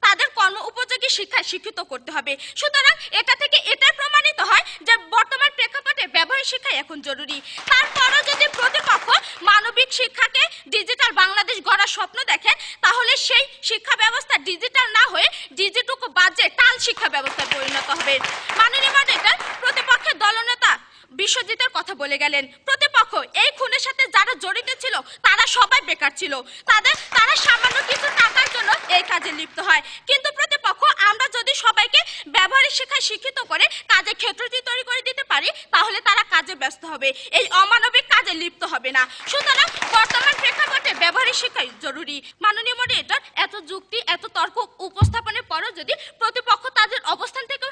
তাদের কর্ম উপযোগী শিক্ষায় শিক্ষিত করতে হবে। সুতরাং এটা থেকে এটাই প্রমাণিত হয় যে বর্তমান প্রেক্ষাপটে ব্যবহারিক শিক্ষা এখন জরুরি। তারপরও যদি প্রতিপক্ষ মানবিক শিক্ষাকে ডিজিটাল বাংলাদেশ গড়ার স্বপ্ন দেখেন, তাহলে সেই শিক্ষা ব্যবস্থা ডিজিটাল না হয়ে ডিজিটুকু বাজে টাল শিক্ষা ব্যবস্থায় পরিণত হবে। মাননীয় মডারেটর, প্রতিপক্ষের দলনেতা বিশ্বজিতের কথা বলে গেলেন। প্রতিপক্ষ এই খুনের সাথে যারা জড়িত ছিল তারা সবাই বেকার ছিল, তারা সামান্য কিছু টাকার জন্য এই কাজে লিপ্ত হয়। কিন্তু প্রতিপক্ষ আমরা যদি সবাইকে ব্যবহারিক শিক্ষায় শিক্ষিত করে কাজে ক্ষেত্রটি তৈরি করে দিতে পারি, তাহলে তারা কাজে ব্যস্ত হবে, এই অমানবিক কাজে লিপ্ত হবে না। সুতরাং বর্তমান প্রেক্ষাপটে ব্যবহারিক শিক্ষাই জরুরি। মাননীয় মডারেটর, এত যুক্তি এত তর্ক উপস্থাপনের পরও যদি প্রতিপক্ষ তাদের অবস্থান থেকে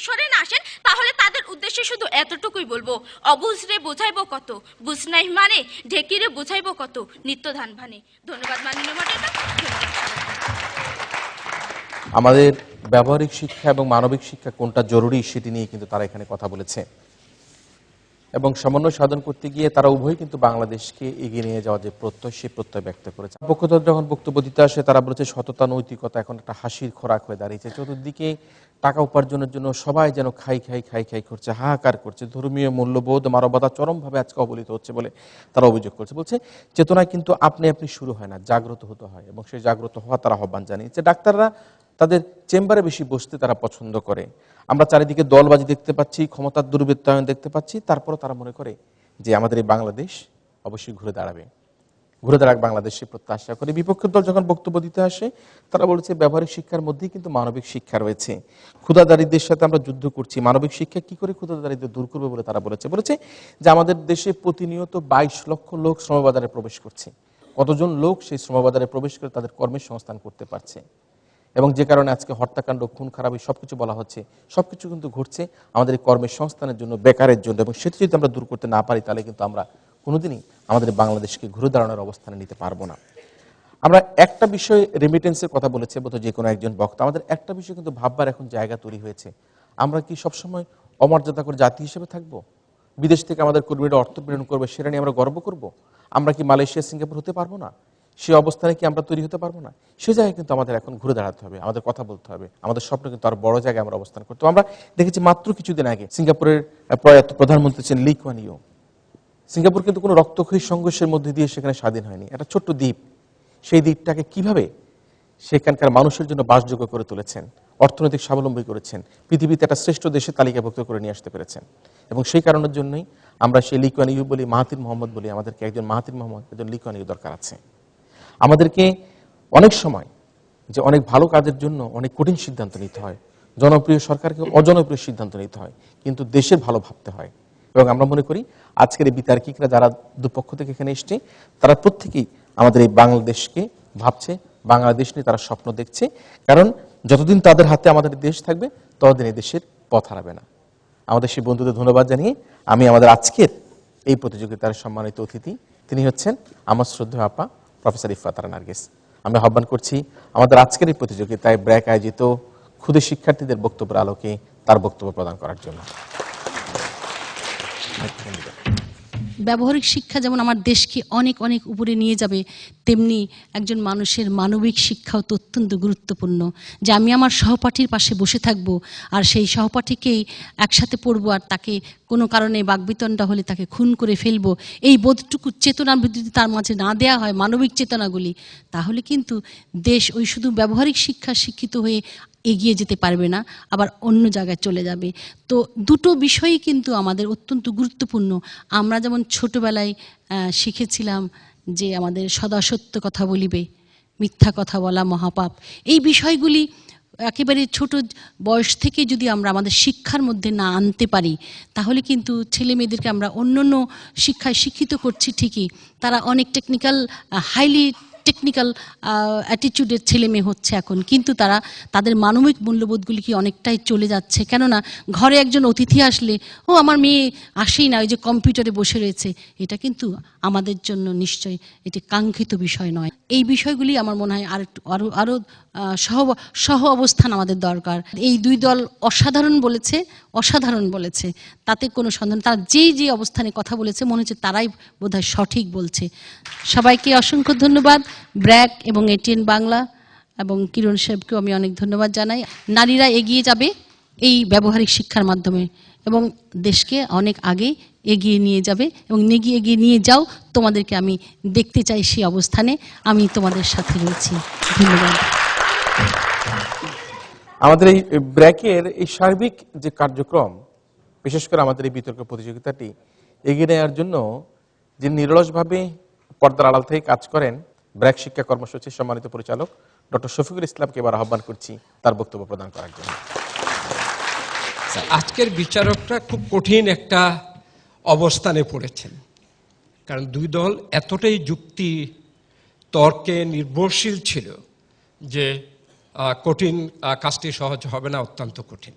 সরে না আসেন, তাহলে তাদের উদ্দেশ্যে শুধু এতটুকুই বলবো, অবুঝরে বোঝাইবো কত, বুঝ নাই মানে ঢেকিরে বোঝাইবো কত, নিত্য ধান ভানে। ধন্যবাদ মাননীয় মডারেটর। আমাদের ব্যবহারিক শিক্ষা এবং মানবিক শিক্ষা কোনটা জরুরি সেটি নিয়ে কিন্তু তারা এখানে কথা বলেছে। এবং সমন্বয় সাধন করতে গিয়ে তারা উভয় কিন্তু বাংলাদেশকে এগিয়ে নিয়ে যাওয়ার যে প্রত্যয়, সেই প্রত্যয় ব্যক্ত করেছে। পক্ষ থেকে যখন বক্তব্য দিতে আসে তারা বলেছে সততা নৈতিকতা এখন একটা হাসির খোরাক হয়ে দাঁড়িয়েছে। চতুর্দিকে টাকা উপার্জনের জন্য সবাই যেন খাই করছে, হাহাকার করছে। ধর্মীয় মূল্যবোধ, মানবতা চরমভাবে আজকে অবলিত হচ্ছে বলে তারা অভিযোগ করছে। বলছে চেতনা কিন্তু আপনি শুরু হয় না, জাগ্রত হতে হয়, এবং সেই জাগ্রত হওয়া তারা আহ্বান জানিয়েছে। ডাক্তাররা তাদের চেম্বারে বেশি বসতে তারা পছন্দ করে। আমরা চারিদিকে দলবাজি দেখতে পাচ্ছি, ক্ষমতার দুর্বৃত্তায়ন দেখতে পাচ্ছি, তারপরও তারা মনে করে যে আমাদের এই বাংলাদেশ অবশ্যই ঘুরে দাঁড়াবে, ঘুরে দাঁড়াক বাংলাদেশে প্রত্যাশা করে। বিপক্ষের দল যখন বক্তব্য দিতে আসে তারা বলেছে ব্যবহারিক শিক্ষার মধ্যেই কিন্তু মানবিক শিক্ষা রয়েছে। ক্ষুধা দারিদ্র্যের সাথে আমরা যুদ্ধ করছি, মানবিক শিক্ষা কি করে ক্ষুধা দারিদ্র্য দূর করবে বলে তারা বলেছে যে আমাদের দেশে প্রতিনিয়ত 22 লক্ষ লোক শ্রমবাজারে প্রবেশ করছে। কতজন লোক সেই শ্রমবাজারে প্রবেশ করে তাদের কর্মের সংস্থান করতে পারছে, এবং যে কারণে আজকে হত্যাকাণ্ড, খুন খারাপি সবকিছু বলা হচ্ছে, সবকিছু কিন্তু ঘটছে আমাদের এই কর্মের সংস্থানের জন্য, বেকারের জন্য। এবং সেটি যদি আমরা দূর করতে না পারি তাহলে কিন্তু আমরা কোনোদিনই আমাদের বাংলাদেশকে ঘুরে দাঁড়ানোর অবস্থানে নিতে পারবো না। আমরা একটা বিষয় রেমিটেন্সের কথা বলেছে বোধ যে কোনো একজন বক্তা, আমাদের একটা বিষয় কিন্তু ভাববার এখন জায়গা তৈরি হয়েছে। আমরা কি সবসময় অমর্যাদা করে জাতি হিসেবে থাকবো? বিদেশ থেকে আমাদের কর্মীরা অর্থ প্রেরণ করবে, সেটা নিয়ে আমরা গর্ব করব? আমরা কি মালয়েশিয়া, সিঙ্গাপুর হতে পারবো না? সেই অবস্থানে কি আমরা তৈরি হতে পারবো না? সে জায়গায় কিন্তু আমাদের এখন ঘুরে দাঁড়াতে হবে, আমাদের কথা বলতে হবে, আমাদের স্বপ্ন কিন্তু আর বড় জায়গায় আমরা অবস্থান করতে হবে। আমরা দেখেছি মাত্র কিছুদিন আগে সিঙ্গাপুরের প্রয়াত প্রধানমন্ত্রী ছিলেন লি কুয়ান ইউ। সিঙ্গাপুর কিন্তু কোনো রক্তক্ষয়ী সংঘর্ষের মধ্যে দিয়ে সেখানে স্বাধীন হয়নি, একটা ছোট্ট দ্বীপ। সেই দ্বীপটাকে কিভাবে সেখানকার মানুষের জন্য বাসযোগ্য করে তুলেছেন, অর্থনৈতিক স্বাবলম্বী করেছেন, পৃথিবীতে একটা শ্রেষ্ঠ দেশে তালিকাভুক্ত করে নিয়ে আসতে পেরেছেন। এবং সেই কারণের জন্যই আমরা সেই লি কুয়ান ইউ বলি, মাহাতির মোহাম্মদ বলি, আমাদেরকে একজন মাহাতির মোহাম্মদ, একজন লি কুয়ান ইউ দরকার আছে। আমাদেরকে অনেক সময় যে অনেক ভালো কাজের জন্য অনেক কঠিন সিদ্ধান্ত নিতে হয়, জনপ্রিয় সরকারকে অজনপ্রিয় সিদ্ধান্ত নিতে হয়, কিন্তু দেশের ভালো ভাবতে হয়। এবং আমরা মনে করি আজকের এই বিতার্কিকরা যারা দুপক্ষ থেকে এখানে এসছে তারা প্রত্যেকেই আমাদের এই বাংলাদেশকে ভাবছে, বাংলাদেশ নিয়ে তারা স্বপ্ন দেখছে। কারণ যতদিন তাদের হাতে আমাদের দেশ থাকবে ততদিন এই দেশের পথ হারাবে না। আমাদের সেই বন্ধুদের ধন্যবাদ জানিয়ে আমি আমাদের আজকের এই প্রতিযোগিতার সম্মানিত অতিথি, তিনি হচ্ছেন আমার শ্রদ্ধেয় আপা প্রফেসর ইফফাত তারা নার্গিস। আমি আহ্বান করছি আমাদের আজকের এই প্রতিযোগিতায় ব্র্যাক আয়োজিত ক্ষুদে শিক্ষার্থীদের বক্তব্যের আলোকে তার বক্তব্য প্রদান করার জন্য। ব্যবহারিক শিক্ষা যেমন আমার দেশকে অনেক অনেক উপরে নিয়ে যাবে, তেমনি একজন মানুষের মানবিক শিক্ষাও তো অত্যন্ত গুরুত্বপূর্ণ। যে আমি আমার সহপাঠীর পাশে বসে থাকব আর সেই সহপাঠীকেই একসাথে পড়বো, আর তাকে কোনো কারণে বাকবিতণ্ডা হলে তাকে খুন করে ফেলবো, এই বোধটুকু চেতনার ভিত্তিতে তার মাঝে না দেয়া হয় মানবিক চেতনাগুলি, তাহলে কিন্তু দেশ ওই শুধু ব্যবহারিক শিক্ষা শিক্ষিত হয়ে এগিয়ে যেতে পারবে না, আবার অন্য জায়গায় চলে যাবে। তো দুটো বিষয়ই কিন্তু আমাদের অত্যন্ত গুরুত্বপূর্ণ। আমরা যেমন ছোটবেলায় শিখেছিলাম যে আমাদের সদা সত্য কথা বলিবে, মিথ্যা কথা বলা মহাপাপ, এই বিষয়গুলি একেবারে ছোট বয়স থেকে যদি আমরা আমাদের শিক্ষার মধ্যে না আনতে পারি তাহলে কিন্তু ছেলে মেয়েদেরকে আমরা অন্য অন্য শিক্ষায় শিক্ষিত করছি ঠিকই, তারা অনেক টেকনিক্যাল, হাইলি টেকনিক্যাল অ্যাটিটিউডের ছেলে মেয়ে হচ্ছে এখন, কিন্তু তারা তাদের মানবিক মূল্যবোধগুলি কি অনেকটাই চলে যাচ্ছে। কেননা ঘরে একজন অতিথি আসলে ও আমার মেয়ে আসেই না, ওই যে কম্পিউটারে বসে রয়েছে, এটা কিন্তু আমাদের জন্য নিশ্চয়ই এটি কাঙ্ক্ষিত বিষয় নয়। এই বিষয়গুলি আমার মনে হয় আরও সহ অবস্থান আমাদের দরকার। এই দুই দল অসাধারণ বলেছে, তাতে কোনো সন্দেহ, তারা যে অবস্থানে কথা বলেছে মনে হচ্ছে তারাই বোধহয় সঠিক বলছে। সবাইকে অসংখ্য ধন্যবাদ। ব্র্যাক এবং এটিএন বাংলা এবং কিরণ সাহেবকেও আমি অনেক ধন্যবাদ জানাই। নারীরা এগিয়ে যাবে এই ব্যবহারিক শিক্ষার মাধ্যমে এবং দেশকে অনেক আগে এগিয়ে নিয়ে যাবে, এবং এগিয়ে নিয়ে যাও, তোমাদেরকে আমি দেখতে চাই সেই অবস্থানে, আমি তোমাদের সাথে রয়েছি। ধন্যবাদ। আমাদের এই ব্র্যাকের এই সার্বিক যে কার্যক্রম, বিশেষ করে আমাদের এই বিতর্ক প্রতিযোগিতাটি এগিয়ে নেওয়ার জন্য যে নিরলসভাবে পর্দার আড়াল থেকে কাজ করেন ব্র্যাক শিক্ষা কর্মসূচির সম্মানিত পরিচালক ডক্টর শফিকুল ইসলামকে এবার আহ্বান করছি তার বক্তব্য প্রদান করার জন্য। আজকের বিচারকরা খুব কঠিন একটা অবস্থানে পড়েছেন, কারণ দুই দল এতটাই যুক্তি তর্কে নির্ভরশীল ছিল যে কঠিন কাজটি সহজ হবে না, অত্যন্ত কঠিন।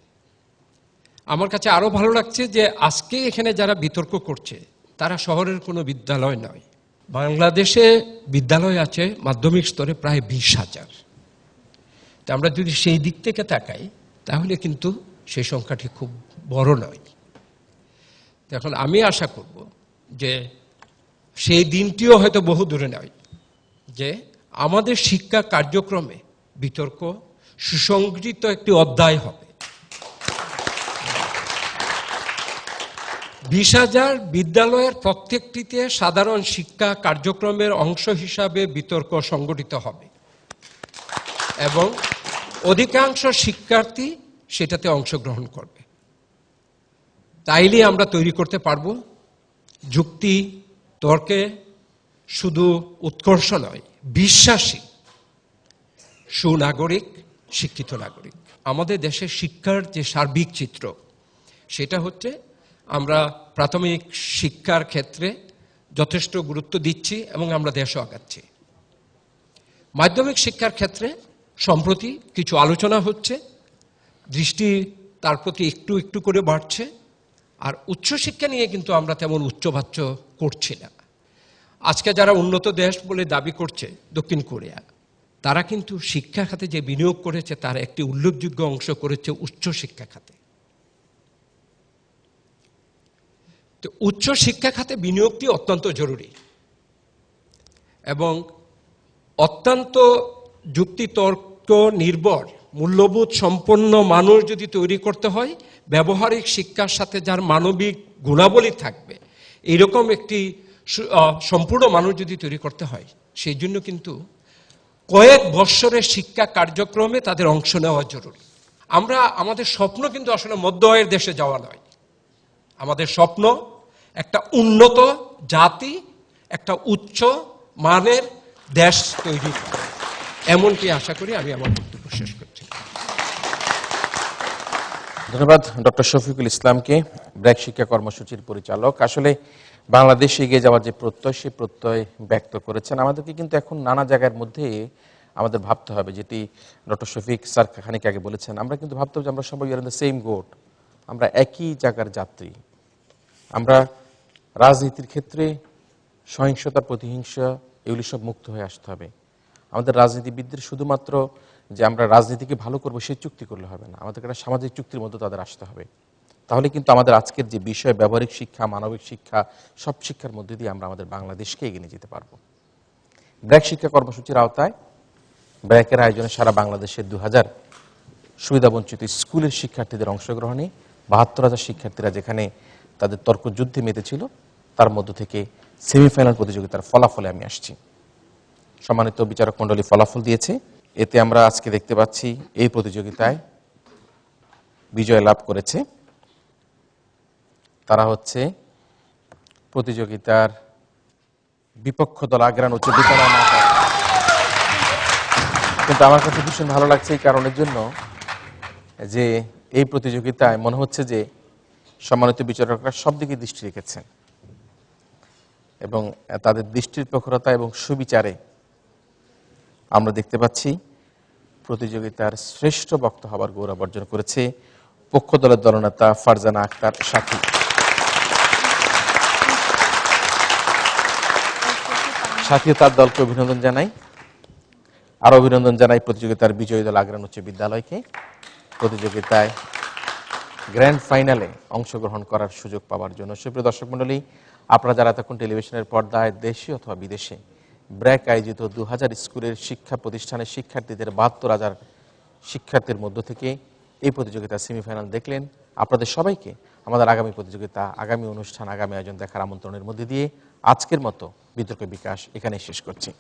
আমার কাছে আরো ভালো লাগছে যে আজকে এখানে যারা বিতর্ক করছে তারা শহরের কোনো বিদ্যালয় নয়। বাংলাদেশে বিদ্যালয় আছে মাধ্যমিক স্তরে প্রায় 20,000। তা আমরা যদি সেই দিক থেকে তাকাই তাহলে কিন্তু সেই সংখ্যাটি খুব বড় নয়। এখন আমি আশা করব যে সেই দিনটিও হয়তো বহু দূরে নয় যে আমাদের শিক্ষা কার্যক্রমে বিতর্ক সুসংগঠিত একটি অধ্যায় হবে। 20,000 বিদ্যালয়ের প্রত্যেকটিতে সাধারণ শিক্ষা কার্যক্রমের অংশ হিসাবে বিতর্ক সংগঠিত হবে এবং অধিকাংশ শিক্ষার্থী সেটাতে অংশগ্রহণ করবে। তাইলে আমরা তৈরি করতে পারব যুক্তি তর্কে শুধু উৎকর্ষ নয়, বিশ্বাসী সুনাগরিক, শিক্ষিত নাগরিক। আমাদের দেশের শিক্ষার যে সার্বিক চিত্র সেটা হচ্ছে আমরা প্রাথমিক শিক্ষার ক্ষেত্রে যথেষ্ট গুরুত্ব দিচ্ছি এবং আমরা দেশও আগাচ্ছি। মাধ্যমিক শিক্ষার ক্ষেত্রে সম্প্রতি কিছু আলোচনা হচ্ছে, দৃষ্টি তার প্রতি একটু একটু করে বাড়ছে। আর উচ্চশিক্ষা নিয়ে কিন্তু আমরা তেমন উচ্চবাচ্য করছি না। আজকে যারা উন্নত দেশ বলে দাবি করছে দক্ষিণ কোরিয়া, তারা কিন্তু শিক্ষা খাতে যে বিনিয়োগ করেছে তার একটি উল্লেখযোগ্য অংশ করেছে উচ্চশিক্ষা খাতে। তো উচ্চশিক্ষা খাতে বিনিয়োগটি অত্যন্ত জরুরি এবং অত্যন্ত যুক্তিতর্ক নির্ভর মূল্যবোধ সম্পন্ন মানুষ যদি তৈরি করতে হয়, ব্যবহারিক শিক্ষার সাথে যার মানবিক গুণাবলী থাকবে, এরকম একটি সম্পূর্ণ মানুষ যদি তৈরি করতে হয়, সেই জন্য কিন্তু কয়েক বৎসরের শিক্ষা কার্যক্রমে তাদের অংশ নেওয়া জরুরি। আমাদের স্বপ্ন কিন্তু আসলে মধ্য আয়ের দেশে যাওয়া নয়। আমাদের স্বপ্ন একটা উন্নত জাতি, একটা উচ্চ মানের দেশ তৈরি করা। এমনটি আশা করি আমি আমার বক্তব্য শেষ করছি। ধন্যবাদ ডক্টর শফিকুল ইসলামকে, ব্র্যাক শিক্ষা কর্মসূচির পরিচালক। আসলে বাংলাদেশে এগিয়ে যাওয়ার যে প্রত্যয়, সেই প্রত্যয় ব্যক্ত করেছেন। আমাদেরকে কিন্তু এখন নানা জায়গার মধ্যে আমাদের ভাবতে হবে, যেটি ডক্টর শফিক স্যার খানিক আগে বলেছেন। আমরা কিন্তু ভাবতে হবে যে আমরা সবাই দ্য সেম গোট, আমরা একই জায়গার যাত্রী। আমরা রাজনীতির ক্ষেত্রে সহিংসতা, প্রতিহিংসা এগুলি সব মুক্ত হয়ে আসতে হবে। আমাদের রাজনীতিবিদদের শুধুমাত্র যে আমরা রাজনীতিকে ভালো করবো সেই চুক্তি করলে হবে না, আমাদের একটা সামাজিক চুক্তির মধ্যে তাদের আসতে হবে। তাহলে কিন্তু আমাদের আজকের যে বিষয়, ব্যবহারিক শিক্ষা, মানবিক শিক্ষা, সব শিক্ষার মধ্যে দিয়ে আমরা আমাদের বাংলাদেশকে এগিয়ে নিয়ে যেতে পারবো। ব্র্যাক শিক্ষা কর্মসূচির আওতায় ব্র্যাকের আয়োজনে সারা বাংলাদেশের 2000 সুবিধাবঞ্চিত স্কুলের শিক্ষার্থীদের অংশগ্রহণে 72,000 শিক্ষার্থীরা যেখানে তাদের তর্কযুদ্ধে মেতেছিল, তার মধ্য থেকে সেমিফাইনাল প্রতিযোগিতার ফলাফলে আমি আসছি। সম্মানিত বিচারক মণ্ডলী ফলাফল দিয়েছে। এতে আমরা আজকে দেখতে পাচ্ছি এই প্রতিযোগিতায় বিজয় লাভ করেছে তারা হচ্ছে প্রতিযোগিতার বিপক্ষ দল আগ্রান উচ্চ বিদ্যালয়। কিন্তু আমার কাছে ভীষণ ভালো লাগছে এই কারণের জন্য যে এই প্রতিযোগিতায় মনে হচ্ছে যে সম্মানিত বিচারকরা সব দিকে দৃষ্টি রেখেছেন এবং তাদের দৃষ্টির প্রখরতা এবং সুবিচারে আমরা দেখতে পাচ্ছি প্রতিযোগিতার শ্রেষ্ঠ বক্তা হবার গৌরব অর্জন করেছে পক্ষ দলের দলনেতা ফারজানা আক্তার সাথী। সাথীও তার দলকে অভিনন্দন জানাই। আরো অভিনন্দন জানাই প্রতিযোগিতার বিজয়ী দল আগ্রান উচ্চ বিদ্যালয়কে, প্রতিযোগিতায় গ্র্যান্ড ফাইনালে অংশগ্রহণ করার সুযোগ পাওয়ার জন্য। সুপ্রিয় দর্শক মণ্ডলী, আপনারা যারা তখন টেলিভিশনের পর্দায় দেশে অথবা বিদেশে ব্র্যাক আয়োজিত 2000 স্কুলের শিক্ষা প্রতিষ্ঠানের শিক্ষার্থীদের 72,000 শিক্ষার্থীর মধ্য থেকে এই প্রতিযোগিতার সেমিফাইনাল দেখলেন, আপনাদের সবাইকে আমাদের আগামী প্রতিযোগিতা, আগামী অনুষ্ঠান, আগামী আয়োজন দেখার আমন্ত্রণের মধ্যে দিয়ে আজকের মতো বিতর্ক বিকাশ এখানেই শেষ করছি।